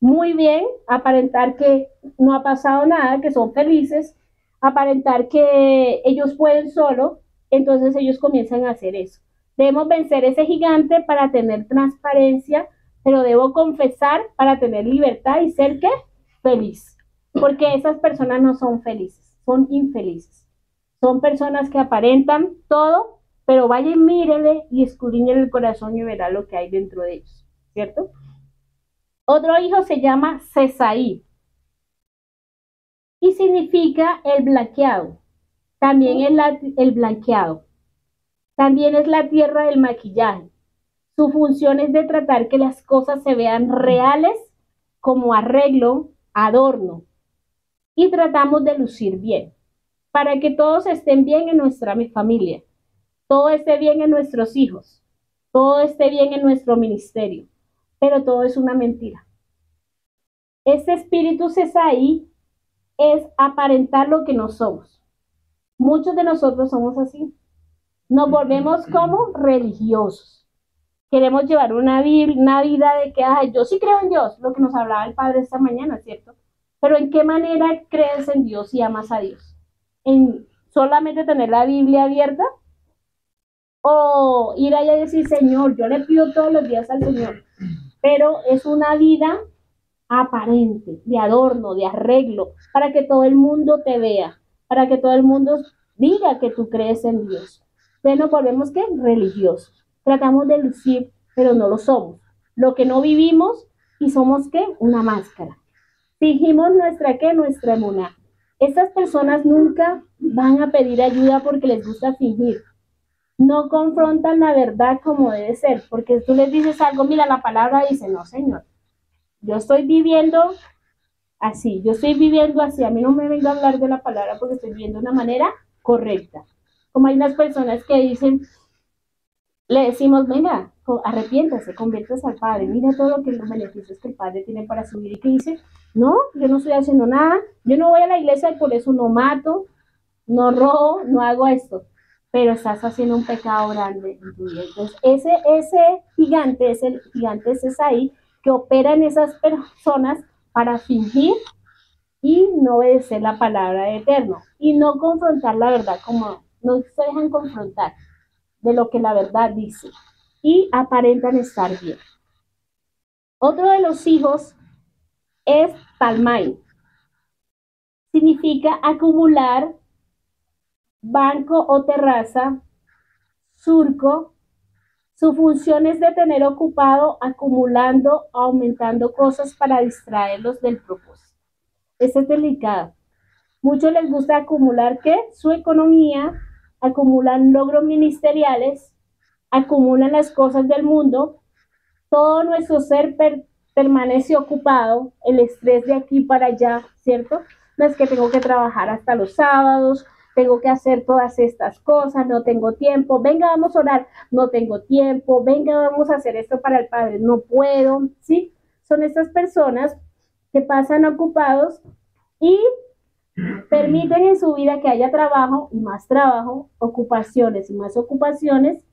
muy bien, aparentar que no ha pasado nada, que son felices, aparentar que ellos pueden solo, entonces ellos comienzan a hacer eso. Debemos vencer ese gigante para tener transparencia, pero debo confesar para tener libertad y ser ¿qué? Feliz. Porque esas personas no son felices, son infelices. Son personas que aparentan todo, pero vayan, mírele y escudriñen el corazón y verá lo que hay dentro de ellos, ¿cierto? Otro hijo se llama Cesaí y significa el blanqueado. También es el blanqueado. También es la tierra del maquillaje. Su función es de tratar que las cosas se vean reales como arreglo, adorno. Y tratamos de lucir bien, para que todos estén bien en nuestra familia, todo esté bien en nuestros hijos, todo esté bien en nuestro ministerio. Pero todo es una mentira. Este espíritu Cesaí es aparentar lo que no somos. Muchos de nosotros somos así. Nos volvemos como religiosos. Queremos llevar una vida de que, ay, yo sí creo en Dios, lo que nos hablaba el Padre esta mañana, ¿cierto? Pero ¿en qué manera crees en Dios y amas a Dios? ¿En solamente tener la Biblia abierta? ¿O ir allá y decir, Señor, yo le pido todos los días al Señor? Pero es una vida aparente, de adorno, de arreglo, para que todo el mundo te vea, para que todo el mundo diga que tú crees en Dios. Entonces nos volvemos ¿qué? Religiosos. Tratamos de lucir, pero no lo somos. Lo que no vivimos y somos ¿qué? Una máscara. Fingimos nuestra ¿qué? Nuestra emuná. Estas personas nunca van a pedir ayuda porque les gusta fingir. No confrontan la verdad como debe ser, porque tú les dices algo, mira, la palabra dice, no, Señor, yo estoy viviendo así, yo estoy viviendo así, a mí no me venga a hablar de la palabra porque estoy viviendo de una manera correcta. Como hay unas personas que dicen, le decimos, venga, arrepiéntase, conviértase al Padre, mira todo lo que los beneficios que el Padre tiene para su vida y que dice, no, yo no estoy haciendo nada, yo no voy a la iglesia y por eso no mato, no robo, no hago esto, pero estás haciendo un pecado grande en tu vida. Entonces, ese gigante es ahí que opera en esas personas para fingir y no obedecer la palabra de Eterno y no confrontar la verdad, como no se dejan confrontar de lo que la verdad dice y aparentan estar bien. Otro de los hijos es Talmai. Significa acumular banco o terraza, surco, Su función es de tener ocupado, acumulando, aumentando cosas para distraerlos del propósito. Eso es delicado. Muchos les gusta acumular ¿qué? Su economía, acumulan logros ministeriales, acumulan las cosas del mundo, todo nuestro ser permanece ocupado, el estrés de aquí para allá, ¿cierto? No es que tengo que trabajar hasta los sábados, tengo que hacer todas estas cosas, no tengo tiempo, venga, vamos a orar, no tengo tiempo, venga, vamos a hacer esto para el Padre, no puedo, ¿sí? Son estas personas que pasan ocupados y permiten en su vida que haya trabajo y más trabajo, ocupaciones y más ocupaciones,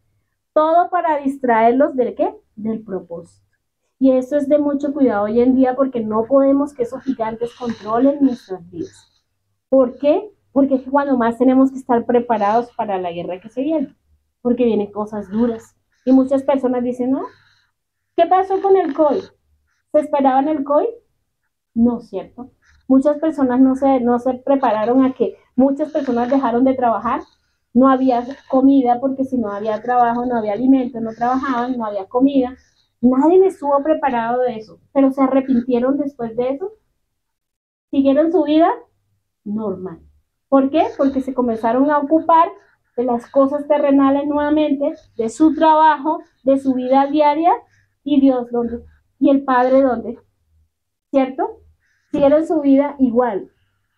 todo para distraerlos del ¿qué? Del propósito. Y eso es de mucho cuidado hoy en día porque no podemos que esos gigantes controlen nuestras vidas. ¿Por qué? Porque es cuando más tenemos que estar preparados para la guerra que se viene, porque vienen cosas duras. Y muchas personas dicen, no, ¿qué pasó con el COVID? ¿Se esperaban el COVID? No, ¿cierto? Muchas personas no se prepararon a que muchas personas dejaron de trabajar, no había comida porque si no había trabajo, no había alimento, no trabajaban, no había comida. Nadie estuvo preparado de eso, pero se arrepintieron después de eso, siguieron su vida normal. ¿Por qué? Porque se comenzaron a ocupar de las cosas terrenales nuevamente, de su trabajo, de su vida diaria, y Dios, ¿dónde? Y el Padre, ¿dónde? ¿Cierto? Siguieron su vida igual.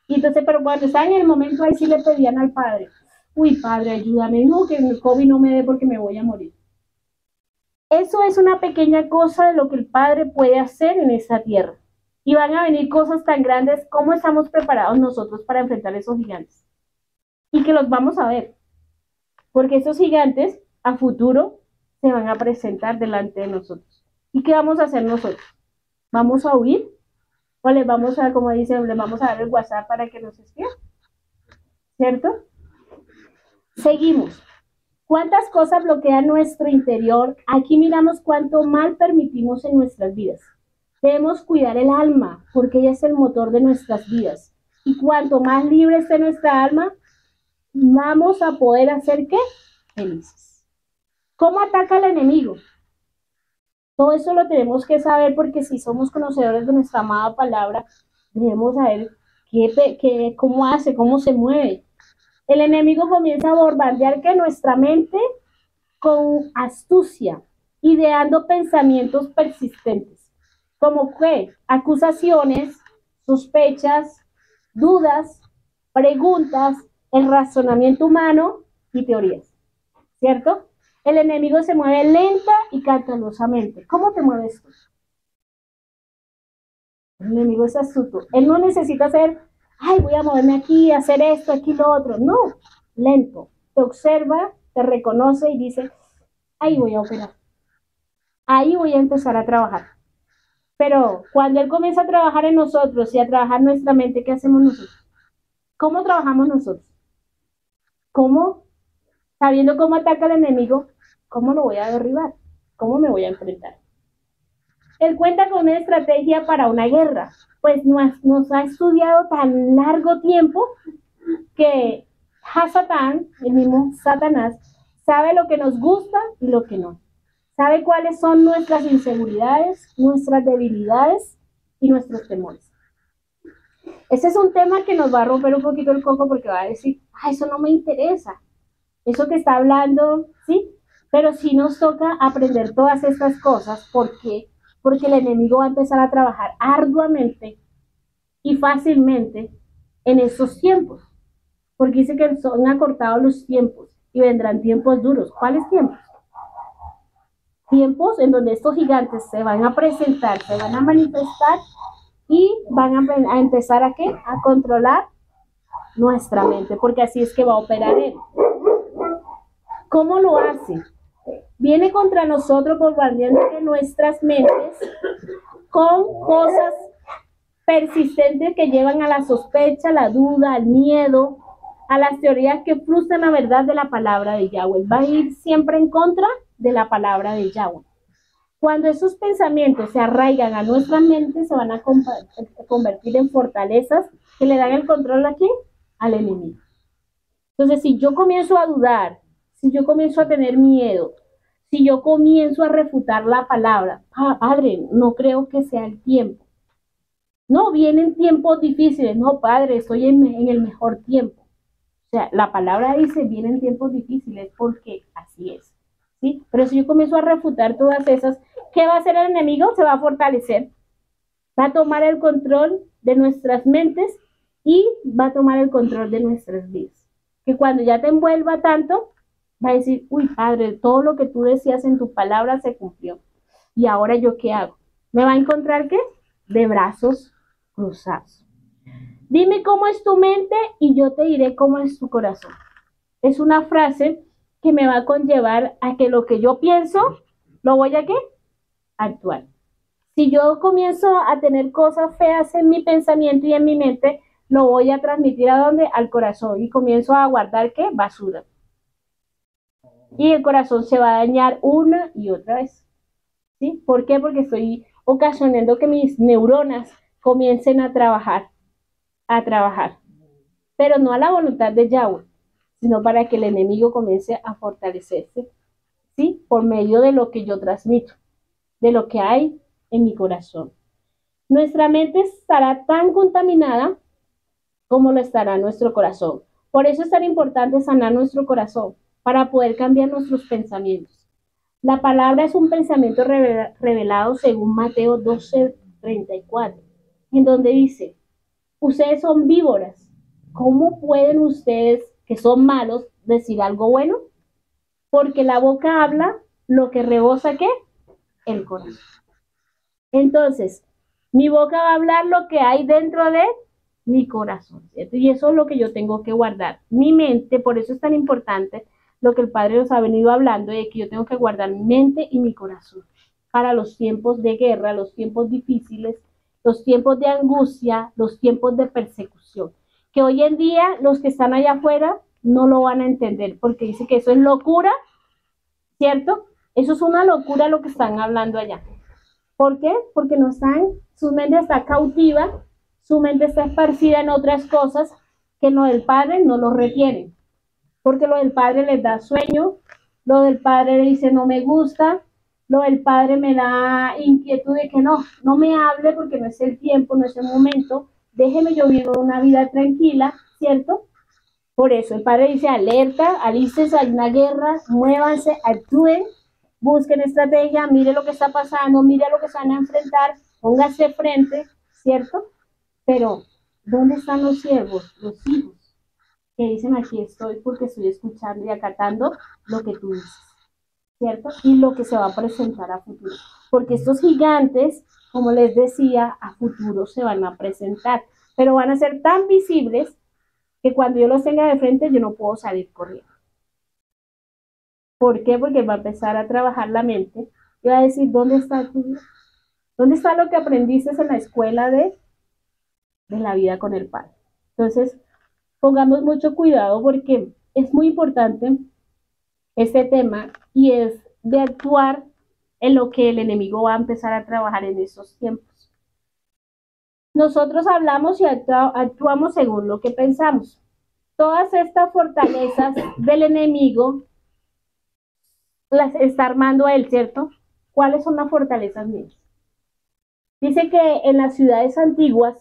Y entonces, pero cuando estaban en el momento, ahí sí le pedían al Padre, uy, Padre, ayúdame, no, que el COVID no me dé porque me voy a morir. Eso es una pequeña cosa de lo que el Padre puede hacer en esta tierra. Y van a venir cosas tan grandes. ¿Cómo estamos preparados nosotros para enfrentar esos gigantes? Y que los vamos a ver. Porque esos gigantes a futuro se van a presentar delante de nosotros. ¿Y qué vamos a hacer nosotros? ¿Vamos a huir? ¿O les vamos a, como dicen, les vamos a dar el WhatsApp para que nos escriban? ¿Cierto? Seguimos. ¿Cuántas cosas bloquean nuestro interior? Aquí miramos cuánto mal permitimos en nuestras vidas. Debemos cuidar el alma, porque ella es el motor de nuestras vidas. Y cuanto más libre esté nuestra alma, vamos a poder hacer ¿qué? Felices. ¿Cómo ataca el enemigo? Todo eso lo tenemos que saber porque si somos conocedores de nuestra amada palabra, debemos saber cómo hace, cómo se mueve. El enemigo comienza a bombardear que nuestra mente con astucia, ideando pensamientos persistentes, como que acusaciones, sospechas, dudas, preguntas, el razonamiento humano y teorías, ¿cierto? El enemigo se mueve lenta y cautelosamente. ¿Cómo te mueves tú? El enemigo es astuto. Él no necesita hacer, ay, voy a moverme aquí, hacer esto, aquí, lo otro. No, lento. Te observa, te reconoce y dice, ahí voy a operar. Ahí voy a empezar a trabajar. Pero cuando él comienza a trabajar en nosotros y a trabajar nuestra mente, ¿qué hacemos nosotros? ¿Cómo trabajamos nosotros? ¿Cómo? Sabiendo cómo ataca el enemigo, ¿cómo lo voy a derribar? ¿Cómo me voy a enfrentar? Él cuenta con una estrategia para una guerra, pues nos ha estudiado tan largo tiempo que Hasatán, el mismo Satanás, sabe lo que nos gusta y lo que no. Sabe cuáles son nuestras inseguridades, nuestras debilidades y nuestros temores. Ese es un tema que nos va a romper un poquito el coco porque va a decir, eso no me interesa. Eso que está hablando, ¿sí? Pero sí nos toca aprender todas estas cosas. ¿Por qué? Porque el enemigo va a empezar a trabajar arduamente y fácilmente en estos tiempos. Porque dice que son acortados los tiempos y vendrán tiempos duros. ¿Cuáles tiempos? Tiempos en donde estos gigantes se van a presentar, se van a manifestar y van a empezar ¿a qué? A controlar nuestra mente, porque así es que va a operar él. ¿Cómo lo hace? Viene contra nosotros bombardeando nuestras mentes con cosas persistentes que llevan a la sospecha, la duda, al miedo, a las teorías que frustran la verdad de la palabra de Yahweh. Va a ir siempre en contra de la palabra de Yahweh. Cuando esos pensamientos se arraigan a nuestra mente, se van a convertir en fortalezas que le dan el control ¿a quién? Al enemigo. Entonces, si yo comienzo a dudar, si yo comienzo a tener miedo, Si yo comienzo a refutar la palabra, padre, no creo que sea el tiempo. No, vienen tiempos difíciles. No, padre, estoy en el mejor tiempo. O sea, la palabra dice, vienen tiempos difíciles porque así es. ¿Sí? Pero si yo comienzo a refutar todas esas, ¿qué va a hacer el enemigo? Se va a fortalecer. Va a tomar el control de nuestras mentes y va a tomar el control de nuestras vidas. Que cuando ya te envuelva tanto, va a decir, uy, padre, todo lo que tú decías en tu palabra se cumplió. ¿Y ahora yo qué hago? ¿Me va a encontrar qué? De brazos cruzados. Dime cómo es tu mente y yo te diré cómo es tu corazón. Es una frase que me va a conllevar a que lo que yo pienso, lo voy a ¿qué? Actuar. Si yo comienzo a tener cosas feas en mi pensamiento y en mi mente, lo voy a transmitir ¿a dónde? Al corazón. Y comienzo a guardar ¿qué? Basura. Y el corazón se va a dañar una y otra vez. ¿Sí? ¿Por qué? Porque estoy ocasionando que mis neuronas comiencen a trabajar, pero no a la voluntad de Yahweh, sino para que el enemigo comience a fortalecerse, ¿sí? Por medio de lo que yo transmito, de lo que hay en mi corazón. Nuestra mente estará tan contaminada como lo estará nuestro corazón. Por eso es tan importante sanar nuestro corazón, para poder cambiar nuestros pensamientos. La palabra es un pensamiento revelado según Mateo 12:34, en donde dice, ustedes son víboras, ¿cómo pueden ustedes, que son malos, decir algo bueno? Porque la boca habla lo que rebosa, ¿qué? El corazón. Entonces, mi boca va a hablar lo que hay dentro de mi corazón, ¿cierto? Y eso es lo que yo tengo que guardar. Mi mente, por eso es tan importante lo que el Padre nos ha venido hablando, de que yo tengo que guardar mi mente y mi corazón para los tiempos de guerra, los tiempos difíciles, los tiempos de angustia, los tiempos de persecución. Que hoy en día los que están allá afuera no lo van a entender, porque dice que eso es locura, ¿cierto? Eso es una locura lo que están hablando allá. ¿Por qué? Porque no están, su mente está cautiva, su mente está esparcida en otras cosas que lo del Padre no lo retienen. Porque lo del Padre les da sueño, lo del Padre le dice no me gusta, lo del Padre me da inquietud de que no me hable porque no es el tiempo, no es el momento, déjeme yo vivir una vida tranquila, ¿cierto? Por eso el Padre dice alerta, alístense, hay una guerra, muévanse, actúen, busquen estrategia, mire lo que está pasando, mire lo que se van a enfrentar, póngase frente, ¿cierto? Pero, ¿dónde están los siervos, los hijos? Que dicen aquí estoy porque estoy escuchando y acatando lo que tú dices, ¿cierto? Y lo que se va a presentar a futuro. Porque estos gigantes, como les decía, a futuro se van a presentar, pero van a ser tan visibles que cuando yo los tenga de frente yo no puedo salir corriendo. ¿Por qué? Porque va a empezar a trabajar la mente y va a decir, ¿dónde está tu vida? ¿Dónde está lo que aprendiste en la escuela de la vida con el Padre? Entonces, pongamos mucho cuidado porque es muy importante este tema y es de actuar en lo que el enemigo va a empezar a trabajar en estos tiempos. Nosotros hablamos y actuamos según lo que pensamos. Todas estas fortalezas del enemigo las está armando él, ¿cierto? ¿Cuáles son las fortalezas mías? Dice que en las ciudades antiguas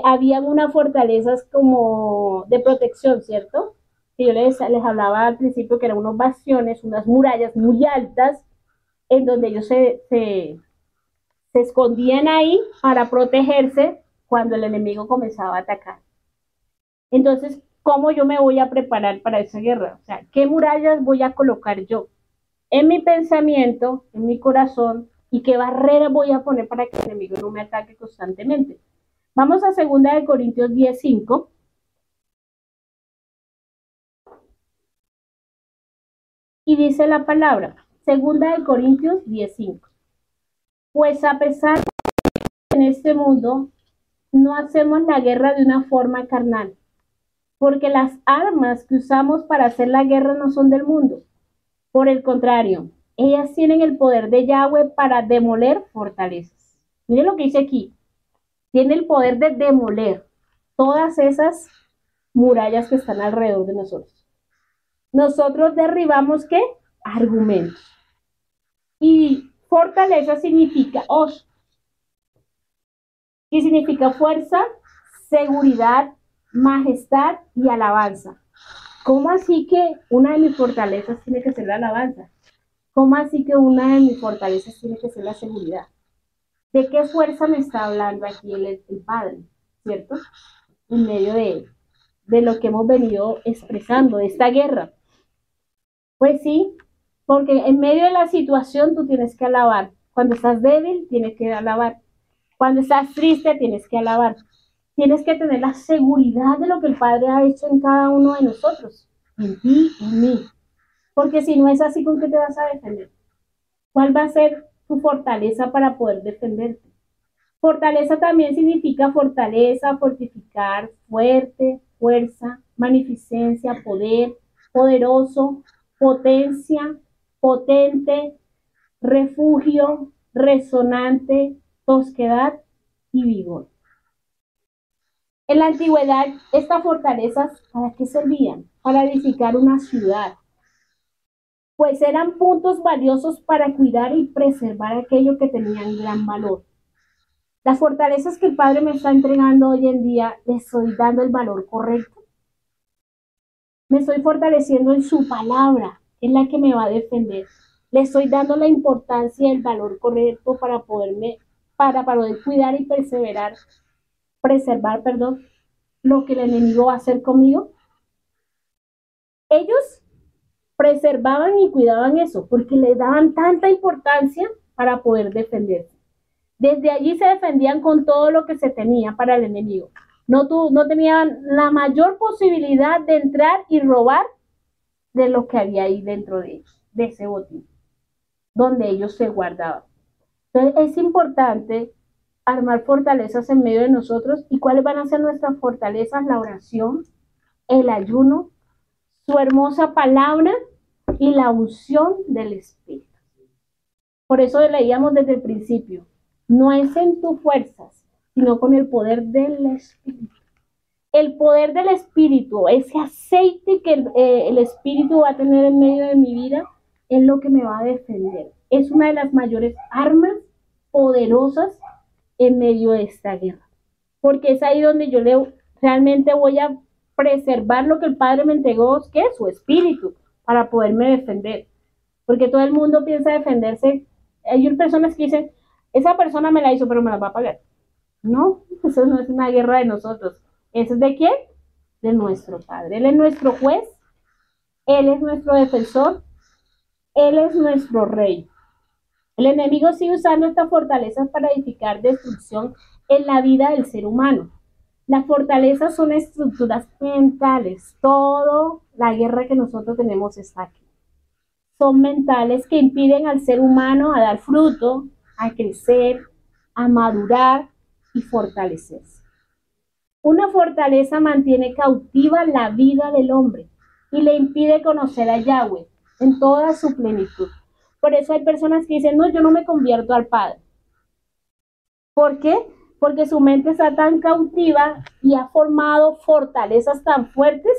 habían unas fortalezas como de protección, ¿cierto? Que yo les hablaba al principio que eran unos bastiones, unas murallas muy altas, en donde ellos se escondían ahí para protegerse cuando el enemigo comenzaba a atacar. Entonces, ¿cómo yo me voy a preparar para esa guerra? O sea, ¿qué murallas voy a colocar yo en mi pensamiento, en mi corazón, y qué barreras voy a poner para que el enemigo no me ataque constantemente? Vamos a 2 Corintios 10:5. Y dice la palabra, 2 Corintios 10:5. Pues a pesar de que en este mundo no hacemos la guerra de una forma carnal, porque las armas que usamos para hacer la guerra no son del mundo. Por el contrario, ellas tienen el poder de Yahweh para demoler fortalezas. Miren lo que dice aquí. Tiene el poder de demoler todas esas murallas que están alrededor de nosotros. Nosotros derribamos, ¿qué? Argumentos. Y fortaleza significa os, que significa fuerza, seguridad, majestad y alabanza. ¿Cómo así que una de mis fortalezas tiene que ser la alabanza? ¿Cómo así que una de mis fortalezas tiene que ser la seguridad? ¿De qué fuerza me está hablando aquí el Padre? ¿Cierto? En medio de lo que hemos venido expresando, de esta guerra. Pues sí, porque en medio de la situación tú tienes que alabar. Cuando estás débil, tienes que alabar. Cuando estás triste, tienes que alabar. Tienes que tener la seguridad de lo que el Padre ha hecho en cada uno de nosotros, en ti, en mí. Porque si no es así, ¿con qué te vas a defender? ¿Cuál va a ser tu fortaleza para poder defenderte? Fortaleza también significa fortaleza, fortificar, fuerte, fuerza, magnificencia, poder, poderoso, potencia, potente, refugio, resonante, tosquedad y vigor. En la antigüedad, estas fortalezas, ¿para qué servían? Para edificar una ciudad, pues eran puntos valiosos para cuidar y preservar aquello que tenían gran valor. Las fortalezas que el Padre me está entregando hoy en día, ¿les estoy dando el valor correcto? Me estoy fortaleciendo en su palabra, en la que me va a defender. Le estoy dando la importancia y el valor correcto para poder cuidar y preservar, lo que el enemigo va a hacer conmigo. Ellos preservaban y cuidaban eso, porque le daban tanta importancia para poder defenderse. Desde allí se defendían con todo lo que se tenía para el enemigo. No tenían la mayor posibilidad de entrar y robar de lo que había ahí dentro de ellos, de ese botín, donde ellos se guardaban. Entonces es importante armar fortalezas en medio de nosotros. ¿Y cuáles van a ser nuestras fortalezas? La oración, el ayuno, su hermosa palabra y la unción del Espíritu. Por eso leíamos desde el principio, no es en tus fuerzas, sino con el poder del Espíritu. El poder del Espíritu, ese aceite que el Espíritu va a tener en medio de mi vida, es lo que me va a defender. Es una de las mayores armas poderosas en medio de esta guerra. Porque es ahí donde yo realmente voy a preservar lo que el Padre me entregó, que es su Espíritu, para poderme defender. Porque todo el mundo piensa defenderse. Hay personas que dicen, esa persona me la hizo, pero me la va a pagar. No, eso no es una guerra de nosotros. ¿Eso es de quién? De nuestro Padre. Él es nuestro juez, Él es nuestro defensor, Él es nuestro rey. El enemigo sigue usando estas fortalezas para edificar destrucción en la vida del ser humano. Las fortalezas son estructuras mentales. Toda la guerra que nosotros tenemos está aquí. Son mentales que impiden al ser humano a dar fruto, a crecer, a madurar y fortalecerse. Una fortaleza mantiene cautiva la vida del hombre y le impide conocer a Yahweh en toda su plenitud. Por eso hay personas que dicen, no, yo no me convierto al Padre. ¿Por qué? Porque su mente está tan cautiva y ha formado fortalezas tan fuertes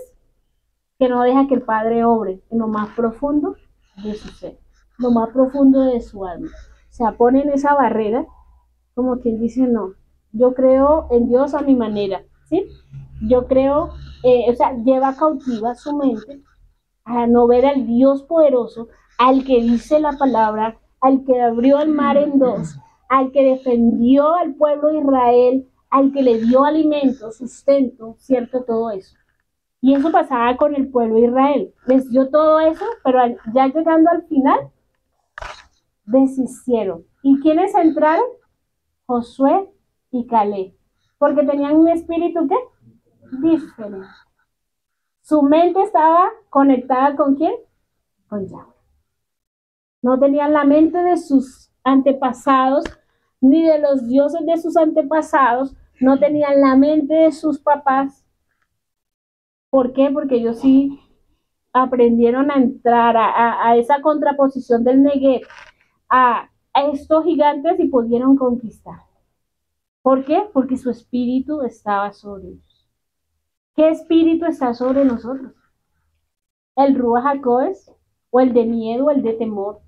que no deja que el Padre obre en lo más profundo de su ser, lo más profundo de su alma. O sea, pone en esa barrera como quien dice, no, yo creo en Dios a mi manera, ¿sí? Yo creo, lleva cautiva su mente a no ver al Dios poderoso, al que dice la palabra, al que abrió el mar en dos, al que defendió al pueblo de Israel, al que le dio alimento, sustento, ¿cierto? Todo eso. Y eso pasaba con el pueblo de Israel. Les dio todo eso, pero ya llegando al final, desistieron. ¿Y quiénes entraron? Josué y Caleb. Porque tenían un espíritu, ¿qué? Diferente. Su mente estaba conectada ¿con quién? Con Yahweh. No tenían la mente de sus antepasados, ni de los dioses de sus antepasados, no tenían la mente de sus papás. ¿Por qué? Porque ellos sí aprendieron a entrar a esa contraposición del Negev, a estos gigantes y pudieron conquistar. ¿Por qué? Porque su espíritu estaba sobre ellos. ¿Qué espíritu está sobre nosotros? ¿El Ruach HaKodesh? ¿O el de miedo, el de temor?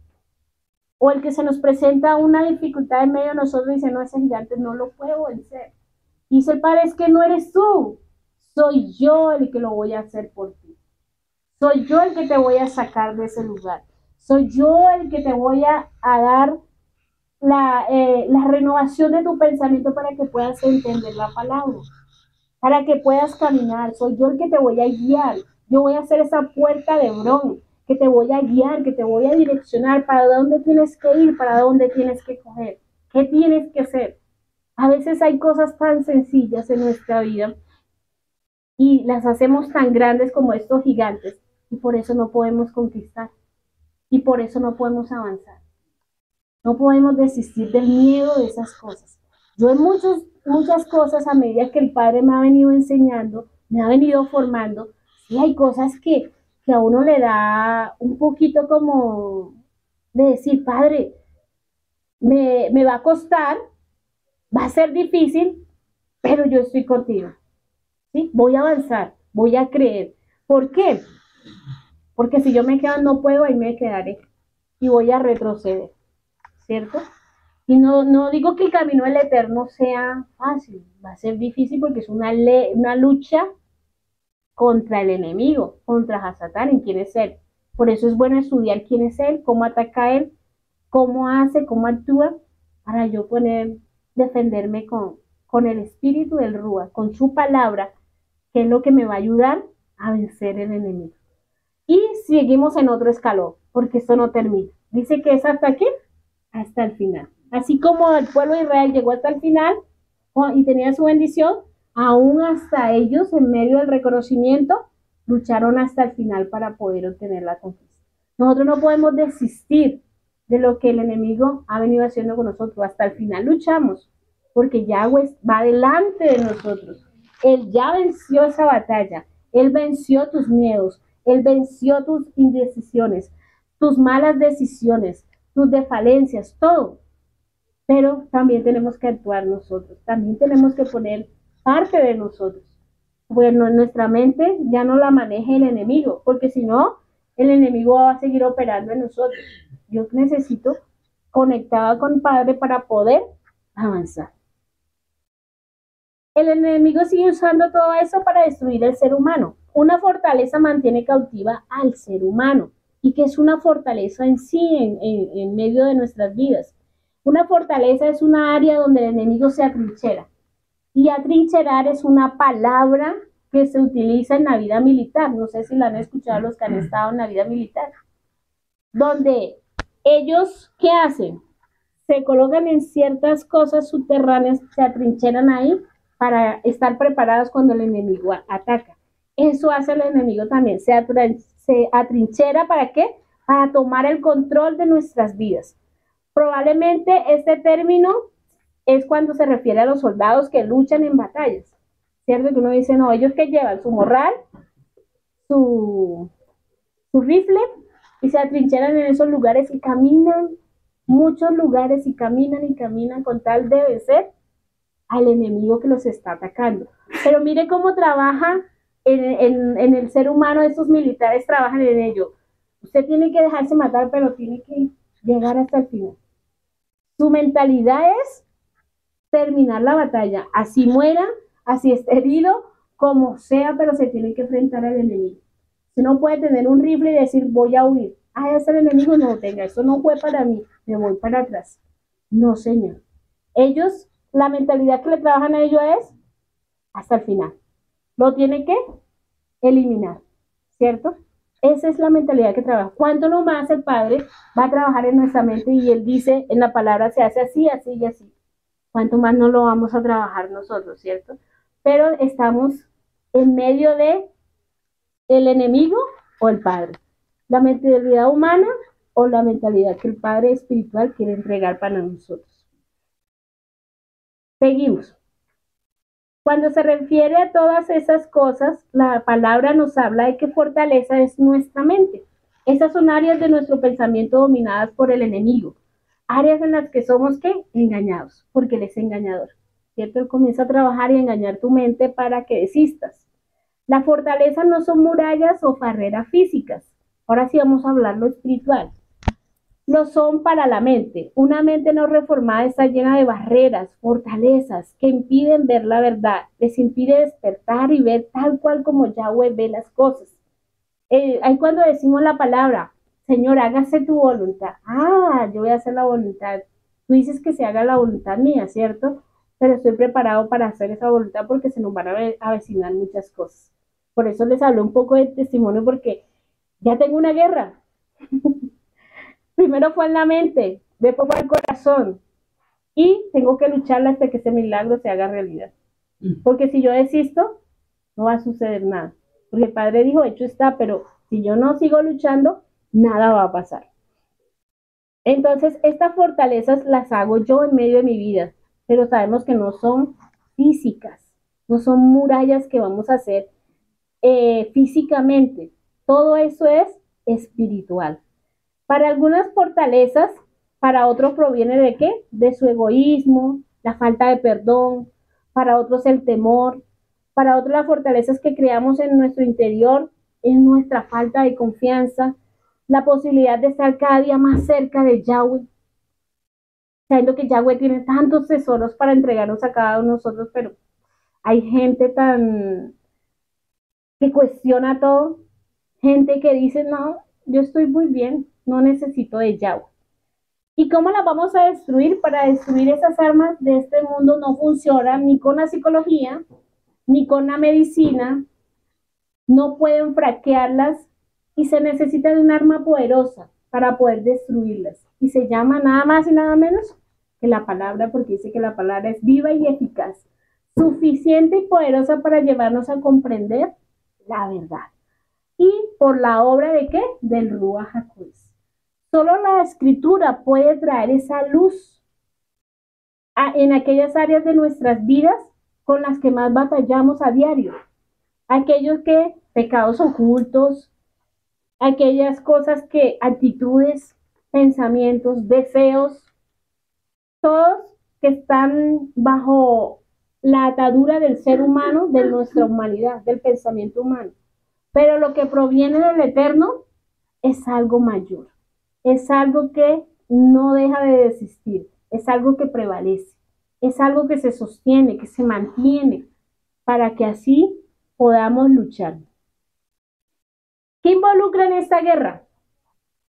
O el que se nos presenta una dificultad en medio de nosotros y dice, no, ese gigante no lo puedo vencer. Y dice el Padre, es que no eres tú, soy yo el que lo voy a hacer por ti. Soy yo el que te voy a sacar de ese lugar. Soy yo el que te voy a dar la renovación de tu pensamiento para que puedas entender la palabra, para que puedas caminar. Soy yo el que te voy a guiar. Yo voy a hacer esa puerta de Hebrón, que te voy a guiar, que te voy a direccionar para dónde tienes que ir, para dónde tienes que coger, qué tienes que hacer. A veces hay cosas tan sencillas en nuestra vida y las hacemos tan grandes como estos gigantes y por eso no podemos conquistar y por eso no podemos avanzar. No podemos desistir del miedo de esas cosas. Yo en muchas cosas, a medida que el Padre me ha venido enseñando, me ha venido formando, sí hay cosas que a uno le da un poquito como de decir, Padre, me va a costar, va a ser difícil, pero yo estoy contigo. ¿Sí? Voy a avanzar, voy a creer. ¿Por qué? Porque si yo me quedo no puedo, ahí me quedaré y voy a retroceder, ¿cierto? Y no digo que el camino del eterno sea fácil, va a ser difícil porque es una lucha contra el enemigo, contra Satán, en quién es él. Por eso es bueno estudiar quién es él, cómo ataca él, cómo hace, cómo actúa, para yo defenderme con el espíritu del Rúa, con su palabra, que es lo que me va a ayudar a vencer el enemigo. Y seguimos en otro escalón, porque esto no termina. Dice que es hasta aquí, hasta el final. Así como el pueblo de Israel llegó hasta el final y tenía su bendición, aún hasta ellos, en medio del reconocimiento, lucharon hasta el final para poder obtener la conquista. Nosotros no podemos desistir de lo que el enemigo ha venido haciendo con nosotros. Hasta el final luchamos, porque Yahweh va delante de nosotros. Él ya venció esa batalla. Él venció tus miedos. Él venció tus indecisiones, tus malas decisiones, tus defalencias, todo. Pero también tenemos que actuar nosotros. También tenemos que poner parte de nosotros. Bueno, nuestra mente ya no la maneje el enemigo, porque si no, el enemigo va a seguir operando en nosotros. Yo necesito conectada con el Padre para poder avanzar. El enemigo sigue usando todo eso para destruir el ser humano. Una fortaleza mantiene cautiva al ser humano. ¿Y qué es una fortaleza en sí, en medio de nuestras vidas? Una fortaleza es una área donde el enemigo se atrinchera. Y atrincherar es una palabra que se utiliza en la vida militar. No sé si la han escuchado los que han estado en la vida militar. Donde ellos, ¿qué hacen? Se colocan en ciertas cosas subterráneas, se atrincheran ahí para estar preparados cuando el enemigo ataca. Eso hace el enemigo también. Se atrinchera, ¿para qué? Para tomar el control de nuestras vidas. Probablemente este término es cuando se refiere a los soldados que luchan en batallas, ¿cierto? Que uno dice, no, ellos que llevan su morral, su rifle, y se atrincheran en esos lugares y caminan muchos lugares y caminan con tal de vencer al enemigo que los está atacando. Pero mire cómo trabaja en el ser humano, estos militares trabajan en ello. Usted tiene que dejarse matar, pero tiene que llegar hasta el final. Su mentalidad es terminar la batalla, así muera, así esté herido, como sea, pero se tiene que enfrentar al enemigo. Usted no puede tener un rifle y decir, voy a huir. Ah, ese enemigo no tenga, eso no fue para mí, me voy para atrás. No, señor. Ellos, la mentalidad que le trabajan a ellos es hasta el final. Lo tiene que eliminar, ¿cierto? Esa es la mentalidad que trabaja. ¿Cuánto no más el Padre va a trabajar en nuestra mente? Y Él dice, en la palabra se hace así, así y así. ¿Cuánto más no lo vamos a trabajar nosotros, cierto? Pero estamos en medio de el enemigo o el Padre. La mentalidad humana o la mentalidad que el Padre espiritual quiere entregar para nosotros. Seguimos. Cuando se refiere a todas esas cosas, la palabra nos habla de que fortaleza es nuestra mente. Esas son áreas de nuestro pensamiento dominadas por el enemigo. Áreas en las que somos, ¿qué? Engañados, porque él es engañador, ¿cierto? Él comienza a trabajar y a engañar tu mente para que desistas. La fortaleza no son murallas o barreras físicas. Ahora sí vamos a hablar lo espiritual. lo son para la mente. Una mente no reformada está llena de barreras, fortalezas que impiden ver la verdad, les impide despertar y ver tal cual como Yahweh ve las cosas. Ahí cuando decimos la palabra, Señor, hágase tu voluntad. Ah, yo voy a hacer la voluntad. Tú dices que se haga la voluntad mía, ¿cierto? Pero estoy preparado para hacer esa voluntad porque se nos van a avecinar muchas cosas. Por eso les hablo un poco de testimonio porque ya tengo una guerra. Primero fue en la mente, después fue el corazón. Y tengo que lucharla hasta que ese milagro se haga realidad. Porque si yo desisto, no va a suceder nada. Porque el Padre dijo, hecho está, pero si yo no sigo luchando, nada va a pasar. Entonces, estas fortalezas las hago yo en medio de mi vida, pero sabemos que no son físicas, no son murallas que vamos a hacer físicamente. Todo eso es espiritual. Para algunas fortalezas, para otros proviene de qué? De su egoísmo, la falta de perdón, para otros el temor, para otros las fortalezas que creamos en nuestro interior es nuestra falta de confianza, la posibilidad de estar cada día más cerca de Yahweh, sabiendo que Yahweh tiene tantos tesoros para entregarnos a cada uno de nosotros, pero hay gente tan que cuestiona todo, gente que dice, no, yo estoy muy bien, no necesito de Yahweh. ¿Y cómo las vamos a destruir? Para destruir esas armas de este mundo no funciona ni con la psicología, ni con la medicina, no pueden fraquearlas y se necesita de un arma poderosa para poder destruirlas. Y se llama nada más y nada menos que la palabra, porque dice que la palabra es viva y eficaz, suficiente y poderosa para llevarnos a comprender la verdad. Y por la obra de ¿qué? Del Ruach HaKodesh. Solo la escritura puede traer esa luz en aquellas áreas de nuestras vidas con las que más batallamos a diario. Aquellos que, pecados ocultos, aquellas cosas que, actitudes, pensamientos, deseos, todos que están bajo la atadura del ser humano, de nuestra humanidad, del pensamiento humano. Pero lo que proviene del Eterno es algo mayor, es algo que no deja de desistir, es algo que prevalece, es algo que se sostiene, que se mantiene, para que así podamos luchar. ¿Qué involucra en esta guerra?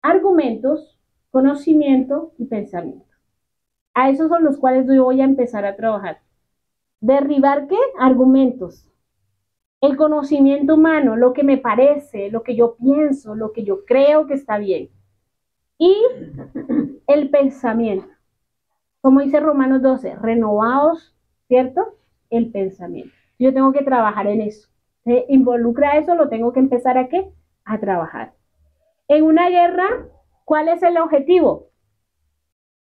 Argumentos, conocimiento y pensamiento. A esos son los cuales yo voy a empezar a trabajar. ¿Derribar qué? Argumentos. El conocimiento humano, lo que me parece, lo que yo pienso, lo que yo creo que está bien. Y el pensamiento. Como dice Romanos 12, renovados, ¿cierto? El pensamiento. Yo tengo que trabajar en eso. ¿Se involucra eso? Lo tengo que empezar a ¿qué? A trabajar. En una guerra, ¿cuál es el objetivo?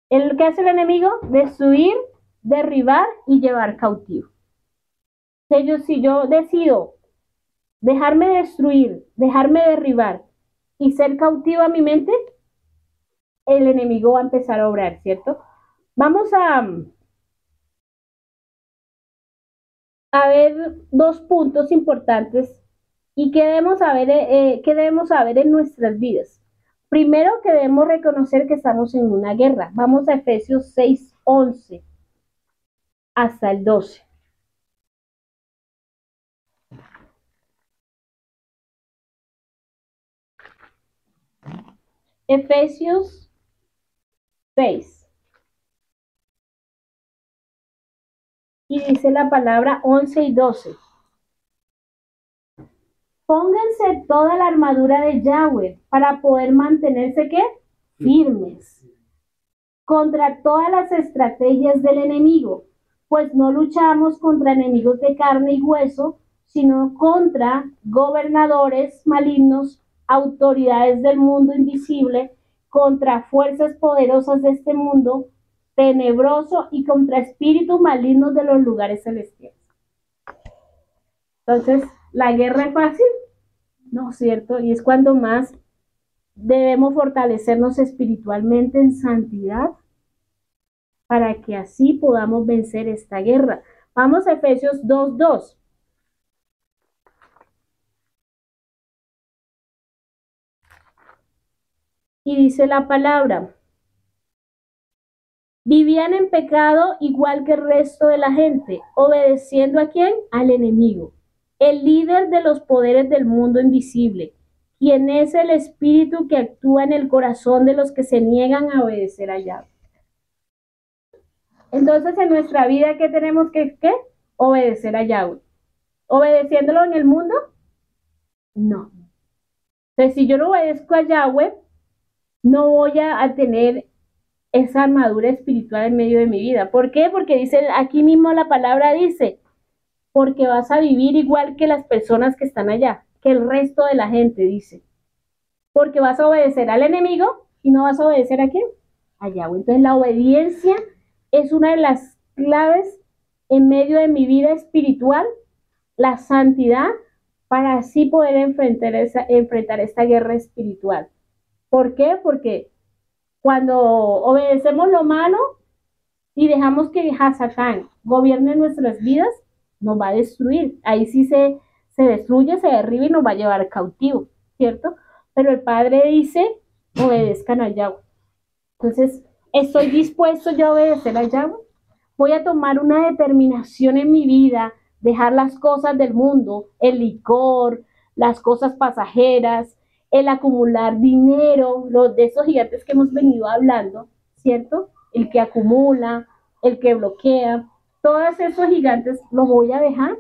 ¿El que hace el enemigo? Destruir, derribar y llevar cautivo. Si yo decido dejarme destruir, dejarme derribar y ser cautivo a mi mente, el enemigo va a empezar a obrar, ¿cierto? Vamos a ver dos puntos importantes y qué debemos saber en nuestras vidas. Primero que debemos reconocer que estamos en una guerra. Vamos a Efesios 6:11 hasta el 12. Efesios 6. Y dice la palabra 11 y 12. Pónganse toda la armadura de Yahweh para poder mantenerse ¿qué? Firmes contra todas las estrategias del enemigo, pues no luchamos contra enemigos de carne y hueso, sino contra gobernadores malignos, autoridades del mundo invisible, contra fuerzas poderosas de este mundo tenebroso y contra espíritus malignos de los lugares celestiales. Entonces, ¿la guerra es fácil? No, ¿cierto? Y es cuando más debemos fortalecernos espiritualmente en santidad para que así podamos vencer esta guerra. Vamos a Efesios 2:2. Y dice la palabra, Vivían en pecado igual que el resto de la gente, obedeciendo ¿a quién? Al enemigo, el líder de los poderes del mundo invisible, quien es el espíritu que actúa en el corazón de los que se niegan a obedecer a Yahweh. Entonces, en nuestra vida, ¿qué tenemos que obedecer a Yahweh? ¿Obedeciéndolo en el mundo? No. Entonces, si yo no obedezco a Yahweh, no voy a tener esa armadura espiritual en medio de mi vida. ¿Por qué? Porque dice, aquí mismo la palabra dice, porque vas a vivir igual que las personas que están allá, que el resto de la gente, dice. Porque vas a obedecer al enemigo y no vas a obedecer ¿a quién? A Yahweh. Entonces la obediencia es una de las claves en medio de mi vida espiritual, la santidad, para así poder enfrentar esta guerra espiritual. ¿Por qué? Porque cuando obedecemos lo malo y dejamos que Hasatán gobierne nuestras vidas, nos va a destruir. Ahí sí se destruye, se derriba y nos va a llevar cautivo, ¿cierto? Pero el Padre dice, obedezcan a Yahweh. Entonces, ¿estoy dispuesto yo a obedecer a Yahweh? Voy a tomar una determinación en mi vida, dejar las cosas del mundo, el licor, las cosas pasajeras, el acumular dinero, los de esos gigantes que hemos venido hablando, ¿cierto? El que acumula, el que bloquea, todos esos gigantes los voy a dejar.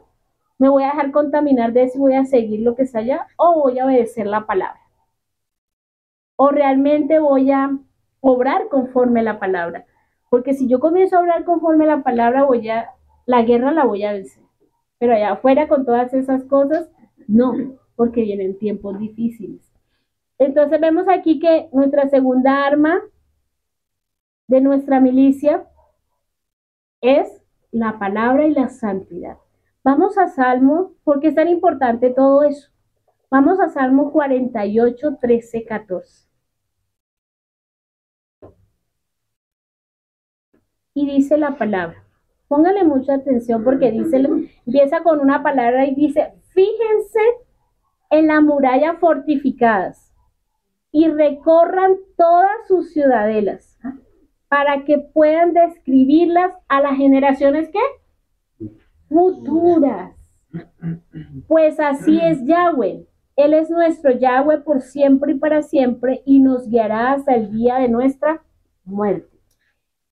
Me voy a dejar contaminar de eso y voy a seguir lo que está allá, o voy a obedecer la palabra. O realmente voy a obrar conforme a la palabra. Porque si yo comienzo a obrar conforme a la palabra, la guerra la voy a vencer. Pero allá afuera con todas esas cosas, no, porque vienen tiempos difíciles. Entonces vemos aquí que nuestra segunda arma de nuestra milicia es la palabra y la santidad. Vamos a Salmo, porque es tan importante todo eso. Vamos a Salmo 48, 13, 14. Y dice la palabra. Póngale mucha atención porque empieza con una palabra y dice, fíjense en las murallas fortificadas y recorran todas sus ciudadelas para que puedan describirlas a las generaciones ¿qué? Futuras. Pues así es Yahweh. Él es nuestro Yahweh por siempre y para siempre y nos guiará hasta el día de nuestra muerte.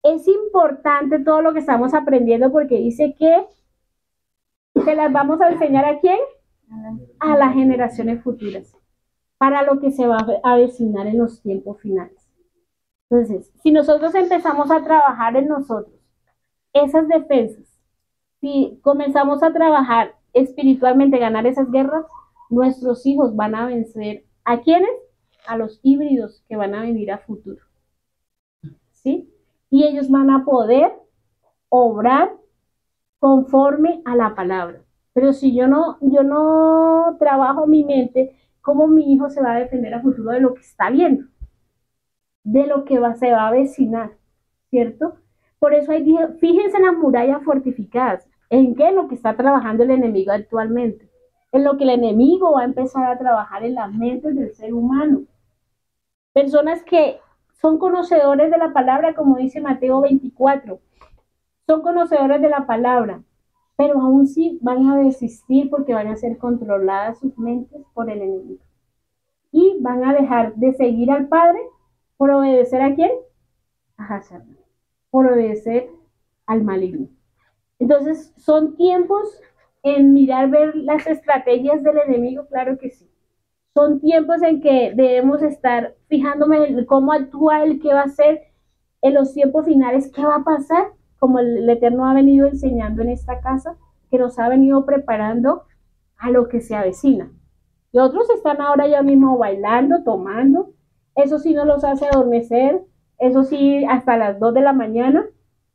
Es importante todo lo que estamos aprendiendo porque dice que se las vamos a enseñar ¿a quién? A las generaciones futuras, para lo que se va a avecinar en los tiempos finales. Entonces, si nosotros empezamos a trabajar en nosotros esas defensas, si comenzamos a trabajar espiritualmente, ganar esas guerras, nuestros hijos van a vencer ¿a quiénes? A los híbridos que van a venir a futuro. ¿Sí? Y ellos van a poder obrar conforme a la palabra. Pero si yo no trabajo mi mente, ¿cómo mi hijo se va a defender a futuro de lo que está viendo? De lo que se va a avecinar, ¿cierto? Por eso fíjense en las murallas fortificadas. ¿En qué? En lo que está trabajando el enemigo actualmente. En lo que el enemigo va a empezar a trabajar en las mentes del ser humano. Personas que son conocedores de la palabra, como dice Mateo 24. Son conocedores de la palabra, pero aún sí van a desistir porque van a ser controladas sus mentes por el enemigo. Y van a dejar de seguir al Padre por obedecer ¿a quién? A Hasatán, por obedecer al maligno. Entonces, ¿son tiempos en ver las estrategias del enemigo? Claro que sí. Son tiempos en que debemos estar fijándome en cómo actúa él, qué va a hacer en los tiempos finales, qué va a pasar, como el Eterno ha venido enseñando en esta casa, que nos ha venido preparando a lo que se avecina. Y otros están ahora ya mismo bailando, tomando, eso sí no los hace adormecer, eso sí hasta las 2 de la mañana,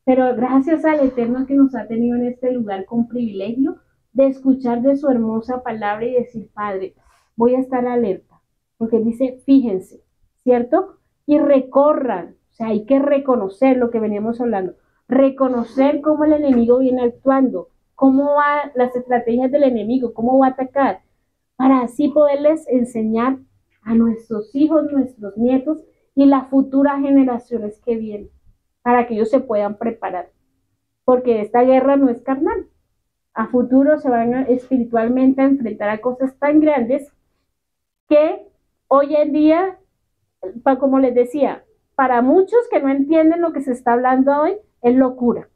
pero gracias al Eterno que nos ha tenido en este lugar con privilegio de escuchar de su hermosa palabra y decir, Padre, voy a estar alerta, porque dice, fíjense, ¿cierto? Y recorran, o sea, hay que reconocer lo que veníamos hablando, reconocer cómo el enemigo viene actuando, cómo van las estrategias del enemigo, cómo va a atacar, para así poderles enseñar a nuestros hijos, nuestros nietos y las futuras generaciones que vienen, para que ellos se puedan preparar, porque esta guerra no es carnal. A futuro se van espiritualmente a enfrentar a cosas tan grandes que hoy en día, como les decía, para muchos que no entienden lo que se está hablando hoy, es locura.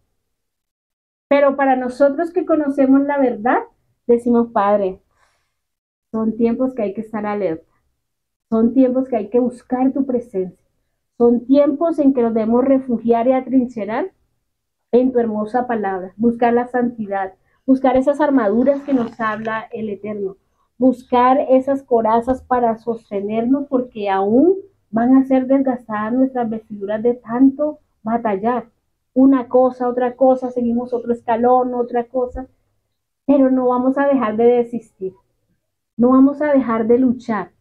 Pero para nosotros que conocemos la verdad, decimos, Padre, son tiempos que hay que estar alerta, son tiempos que hay que buscar tu presencia, son tiempos en que nos debemos refugiar y atrincherar en tu hermosa palabra, buscar la santidad, buscar esas armaduras que nos habla el Eterno, buscar esas corazas para sostenernos, porque aún van a ser desgastadas nuestras vestiduras de tanto batallar. Una cosa, otra cosa, seguimos otro escalón, otra cosa, pero no vamos a dejar de desistir, no vamos a dejar de luchar.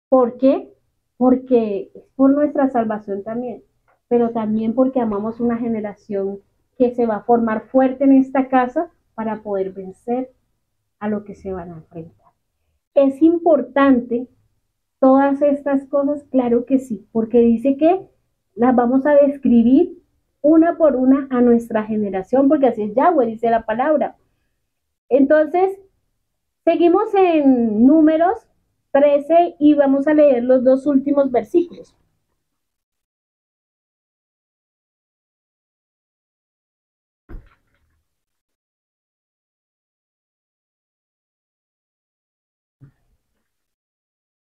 ¿Por qué? Porque es por nuestra salvación también, pero también porque amamos una generación que se va a formar fuerte en esta casa para poder vencer a lo que se van a enfrentar. ¿Es importante todas estas cosas? Claro que sí, porque dice que las vamos a describir una por una a nuestra generación, porque así es Yahweh, dice la palabra. Entonces, seguimos en Números 13 y vamos a leer los dos últimos versículos.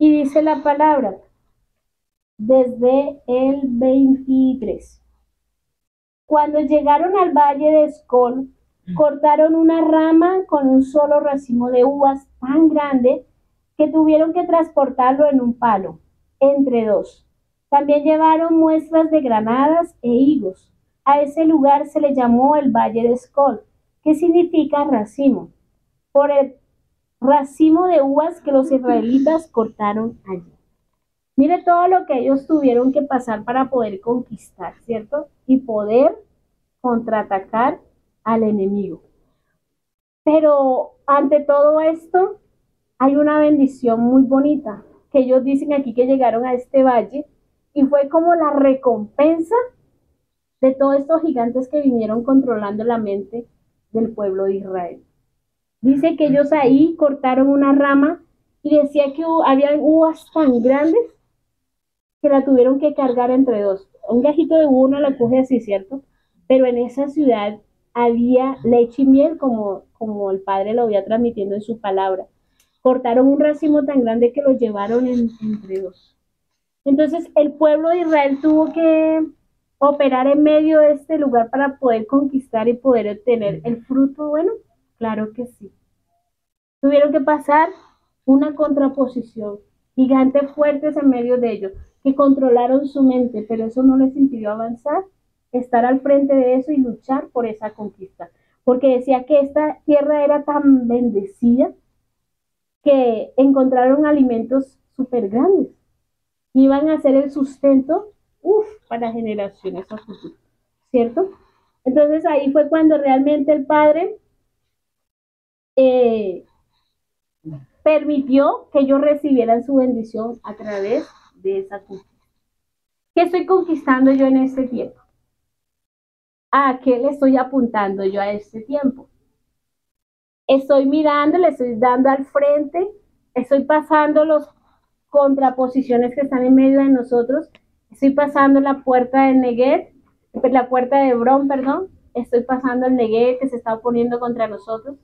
Y dice la palabra, desde el 23. Cuando llegaron al valle de Escol, cortaron una rama con un solo racimo de uvas tan grande que tuvieron que transportarlo en un palo, entre dos. También llevaron muestras de granadas e higos. A ese lugar se le llamó el valle de Escol, que significa racimo, por el racimo de uvas que los israelitas cortaron allí. Mire todo lo que ellos tuvieron que pasar para poder conquistar, ¿cierto? Y poder contraatacar al enemigo. Pero ante todo esto, hay una bendición muy bonita, que ellos dicen aquí que llegaron a este valle y fue como la recompensa de todos estos gigantes que vinieron controlando la mente del pueblo de Israel. Dice que ellos ahí cortaron una rama y decía que había uvas tan grandes que la tuvieron que cargar entre dos. Un gajito de uva uno la coge así, ¿cierto? Pero en esa ciudad había leche y miel como el Padre lo había transmitiendo en su palabra. Cortaron un racimo tan grande que lo llevaron entre dos. Entonces el pueblo de Israel tuvo que operar en medio de este lugar para poder conquistar y poder obtener el fruto bueno. Claro que sí. Tuvieron que pasar una contraposición, gigantes fuertes en medio de ellos, que controlaron su mente, pero eso no les impidió avanzar, estar al frente de eso y luchar por esa conquista. Porque decía que esta tierra era tan bendecida que encontraron alimentos súper grandes. Iban a ser el sustento, para generaciones a futuro, ¿cierto? Entonces ahí fue cuando realmente el Padre permitió que ellos recibieran su bendición a través de esa conquista. ¿Qué estoy conquistando yo en este tiempo? ¿A qué le estoy apuntando yo a este tiempo? Estoy mirando, le estoy dando al frente, estoy pasando las contraposiciones que están en medio de nosotros, estoy pasando la puerta de Neguet, la puerta de Hebrón, perdón, estoy pasando el Neguet que se está oponiendo contra nosotros.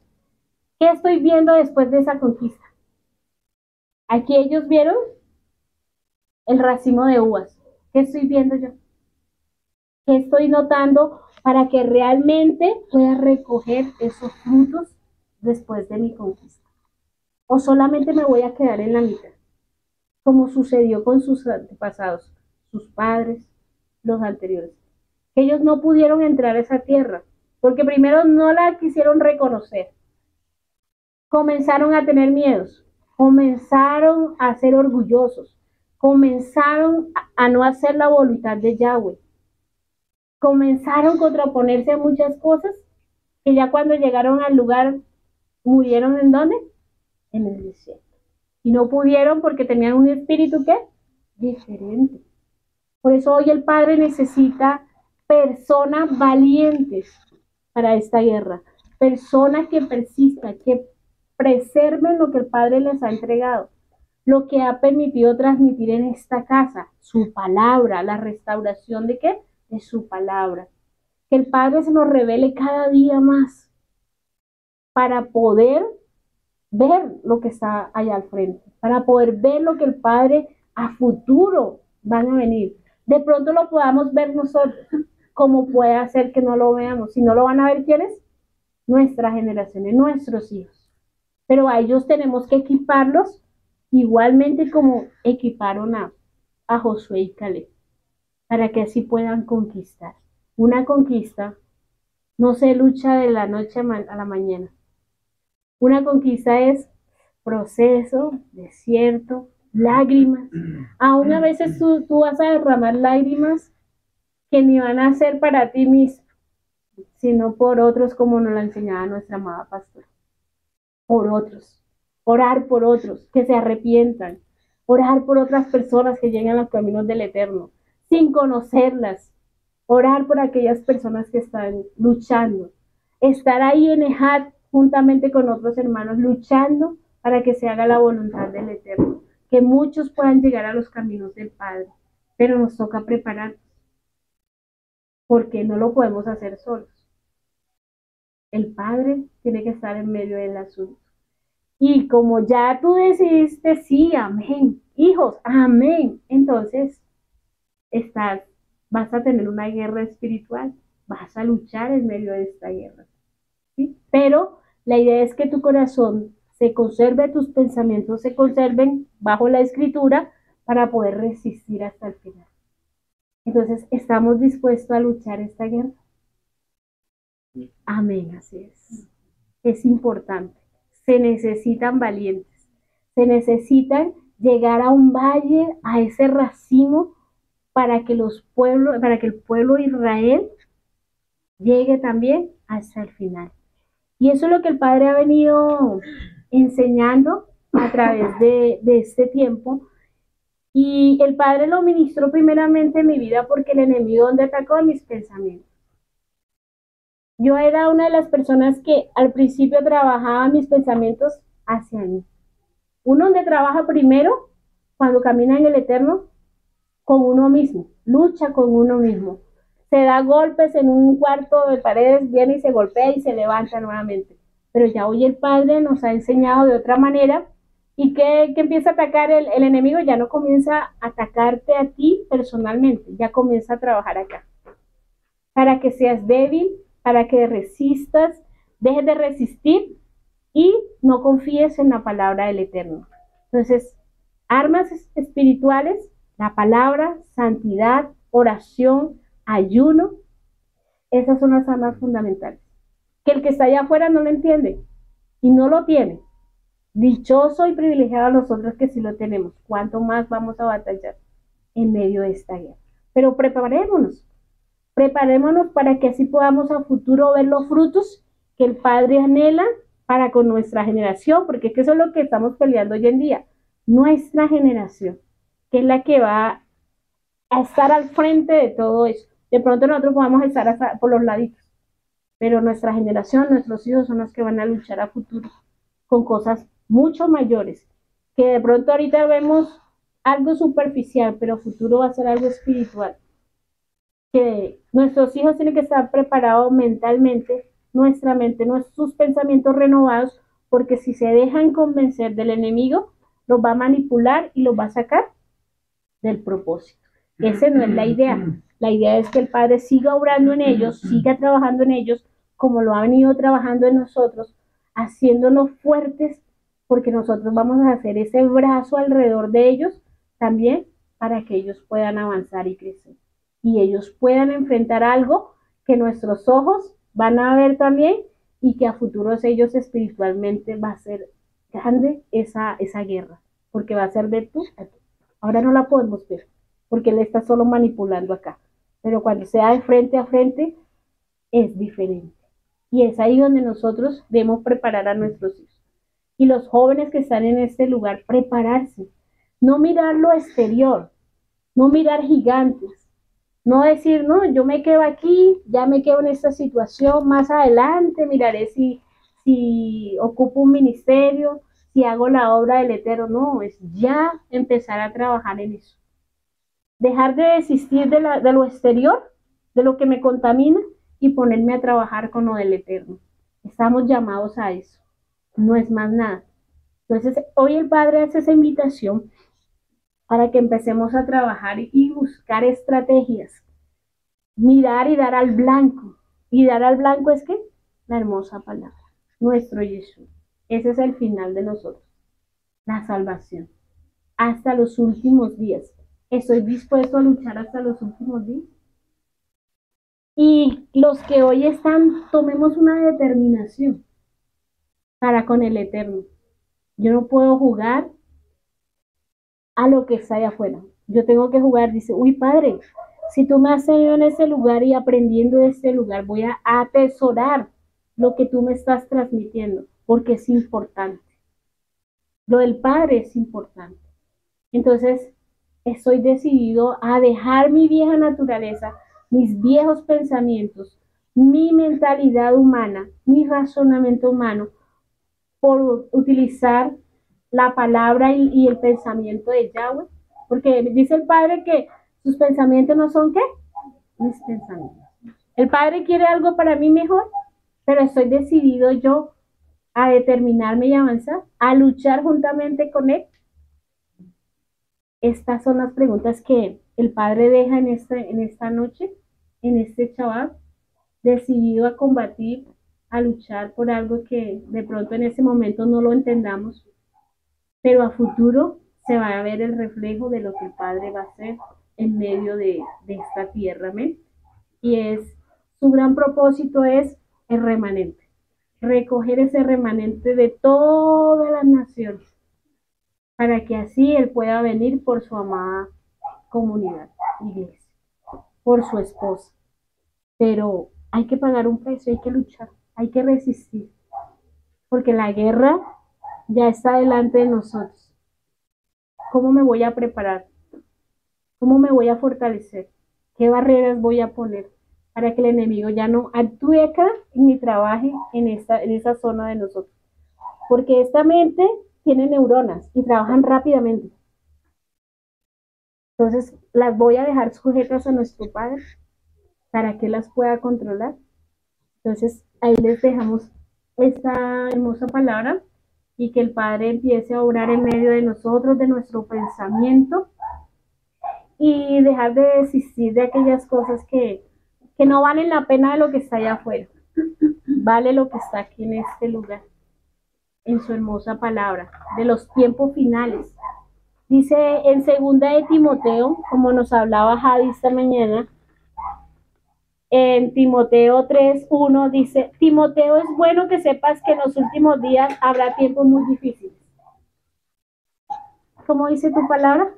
¿Qué estoy viendo después de esa conquista? Aquí ellos vieron el racimo de uvas. ¿Qué estoy viendo yo? ¿Qué estoy notando para que realmente pueda recoger esos frutos después de mi conquista? ¿O solamente me voy a quedar en la mitad? Como sucedió con sus antepasados, sus padres, los anteriores. Ellos no pudieron entrar a esa tierra, porque primero no la quisieron reconocer. Comenzaron a tener miedos, comenzaron a ser orgullosos, comenzaron a no hacer la voluntad de Yahweh. Comenzaron a contraponerse a muchas cosas que ya cuando llegaron al lugar murieron ¿en dónde? En el desierto. Y no pudieron porque tenían un espíritu ¿qué? Diferente. Por eso hoy el Padre necesita personas valientes para esta guerra, personas que persistan, que preserven lo que el Padre les ha entregado, lo que ha permitido transmitir en esta casa, su palabra, la restauración de qué? De su palabra. Que el Padre se nos revele cada día más para poder ver lo que está allá al frente, para poder ver lo que el Padre a futuro van a venir. De pronto lo podamos ver nosotros, como puede ser que no lo veamos. Si no lo van a ver, ¿quiénes? Nuestras generaciones, nuestros hijos. Pero a ellos tenemos que equiparlos igualmente como equiparon a Josué y Caleb, para que así puedan conquistar. Una conquista no se lucha de la noche a la mañana. Una conquista es proceso, desierto, lágrimas. Aún a veces tú vas a derramar lágrimas que ni van a ser para ti mismo, sino por otros, como nos lo enseñaba nuestra amada pastora. Por otros. Orar por otros que se arrepientan. Orar por otras personas que lleguen a los caminos del Eterno, sin conocerlas. Orar por aquellas personas que están luchando. Estar ahí en Ejat juntamente con otros hermanos, luchando para que se haga la voluntad del Eterno. Que muchos puedan llegar a los caminos del Padre. Pero nos toca prepararnos, porque no lo podemos hacer solos. El Padre tiene que estar en medio del asunto. Y como ya tú decidiste, sí, amén, hijos, amén, entonces vas a tener una guerra espiritual, vas a luchar en medio de esta guerra, ¿sí? Pero la idea es que tu corazón se conserve, tus pensamientos se conserven bajo la escritura para poder resistir hasta el final. Entonces, ¿estamos dispuestos a luchar esta guerra? Amén, así es. Es importante. Se necesitan valientes. Se necesitan llegar a un valle, a ese racimo, para que el pueblo de Israel llegue también hasta el final. Y eso es lo que el Padre ha venido enseñando a través de este tiempo. Y el Padre lo ministró primeramente en mi vida porque el enemigo donde atacó mis pensamientos. Yo era una de las personas que al principio trabajaba mis pensamientos hacia mí. Uno donde trabaja primero, cuando camina en el Eterno, con uno mismo, lucha con uno mismo. Se da golpes en un cuarto de paredes, viene y se golpea y se levanta nuevamente. Pero ya hoy el Padre nos ha enseñado de otra manera y que empieza a atacar el enemigo, ya no comienza a atacarte a ti personalmente, ya comienza a trabajar acá. Para que seas débil, para que resistas, dejes de resistir y no confíes en la palabra del Eterno. Entonces, armas espirituales, la palabra, santidad, oración, ayuno, esas son las armas fundamentales. Que el que está allá afuera no lo entiende y no lo tiene. Dichoso y privilegiado a nosotros que sí lo tenemos. ¿Cuánto más vamos a batallar en medio de esta guerra? Pero preparémonos para que así podamos a futuro ver los frutos que el Padre anhela para con nuestra generación, porque es que eso es lo que estamos peleando hoy en día. Nuestra generación, que es la que va a estar al frente de todo eso. De pronto nosotros podamos estar hasta por los laditos, pero nuestra generación, nuestros hijos son los que van a luchar a futuro con cosas mucho mayores, que de pronto ahorita vemos algo superficial, pero a futuro va a ser algo espiritual. Que nuestros hijos tienen que estar preparados mentalmente, nuestra mente, sus pensamientos renovados, porque si se dejan convencer del enemigo, los va a manipular y los va a sacar del propósito. Esa no es la idea. La idea es que el Padre siga obrando en ellos, siga trabajando en ellos, como lo ha venido trabajando en nosotros, haciéndonos fuertes, porque nosotros vamos a hacer ese brazo alrededor de ellos también para que ellos puedan avanzar y crecer. Y ellos puedan enfrentar algo que nuestros ojos van a ver también y que a futuros ellos espiritualmente va a ser grande esa guerra, porque va a ser de tú a tú. Ahora no la podemos ver, porque él está solo manipulando acá, pero cuando sea de frente a frente es diferente. Y es ahí donde nosotros debemos preparar a nuestros hijos. Y los jóvenes que están en este lugar, prepararse. No mirar lo exterior, no mirar gigantes, No decir, no, yo me quedo aquí, ya me quedo en esta situación, más adelante miraré si ocupo un ministerio, si hago la obra del Eterno. No, es ya empezar a trabajar en eso. Dejar de desistir de lo exterior, de lo que me contamina, y ponerme a trabajar con lo del Eterno. Estamos llamados a eso, no es más nada. Entonces, hoy el Padre hace esa invitación para que empecemos a trabajar y buscar estrategias, mirar y dar al blanco. Y dar al blanco es que la hermosa palabra, nuestro Jesús. Ese es el final de nosotros, la salvación. Hasta los últimos días. ¿Estoy dispuesto a luchar hasta los últimos días? Y los que hoy están, tomemos una determinación para con el Eterno. Yo no puedo jugar a lo que está allá afuera. Yo tengo que jugar, dice, uy, Padre, si tú me has tenido en ese lugar y aprendiendo de este lugar, voy a atesorar lo que tú me estás transmitiendo, porque es importante. Lo del Padre es importante. Entonces, estoy decidido a dejar mi vieja naturaleza, mis viejos pensamientos, mi mentalidad humana, mi razonamiento humano, por utilizar la palabra y el pensamiento de Yahweh, porque dice el Padre que sus pensamientos no son ¿qué? Mis pensamientos. El Padre quiere algo para mí mejor, pero estoy decidido yo a determinarme y avanzar, a luchar juntamente con Él. Estas son las preguntas que el Padre deja en esta noche, en este Shabbat, decidido a combatir, a luchar por algo que de pronto en ese momento no lo entendamos, pero a futuro se va a ver el reflejo de lo que el Padre va a hacer en medio de esta tierra, ¿amén? Y su gran propósito es el remanente, recoger ese remanente de todas las naciones, para que así Él pueda venir por su amada comunidad, iglesia, por su esposa. Pero hay que pagar un precio, hay que luchar, hay que resistir, porque la guerra ya está delante de nosotros. ¿Cómo me voy a preparar? ¿Cómo me voy a fortalecer? ¿Qué barreras voy a poner para que el enemigo ya no actúe acá ni trabaje en esa zona de nosotros? Porque esta mente tiene neuronas y trabajan rápidamente. Entonces las voy a dejar sujetas a nuestro Padre para que las pueda controlar. Entonces ahí les dejamos esta hermosa palabra y que el Padre empiece a obrar en medio de nosotros, de nuestro pensamiento, y dejar de desistir de aquellas cosas que no valen la pena de lo que está allá afuera. Vale lo que está aquí en este lugar, en su hermosa palabra, de los tiempos finales. Dice en segunda de Timoteo, como nos hablaba Javi esta mañana, en Timoteo 3:1 dice, Timoteo, es bueno que sepas que en los últimos días habrá tiempos muy difíciles. ¿Cómo dice tu palabra?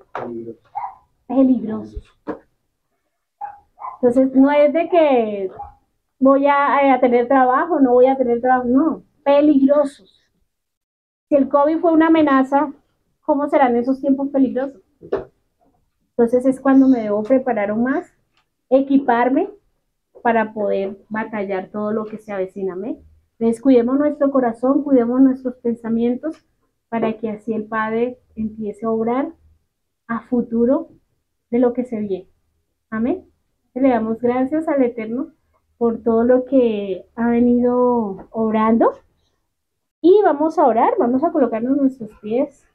Peligrosos. Entonces, no es de que voy a tener trabajo, no voy a tener trabajo, no, peligrosos. Si el COVID fue una amenaza, ¿cómo serán esos tiempos peligrosos? Entonces es cuando me debo preparar aún más, equiparme para poder batallar todo lo que se avecina. Entonces cuidemos nuestro corazón, cuidemos nuestros pensamientos, para que así el Padre empiece a obrar a futuro de lo que se viene. Amén. Le damos gracias al Eterno por todo lo que ha venido obrando. Y vamos a orar, vamos a colocarnos nuestros pies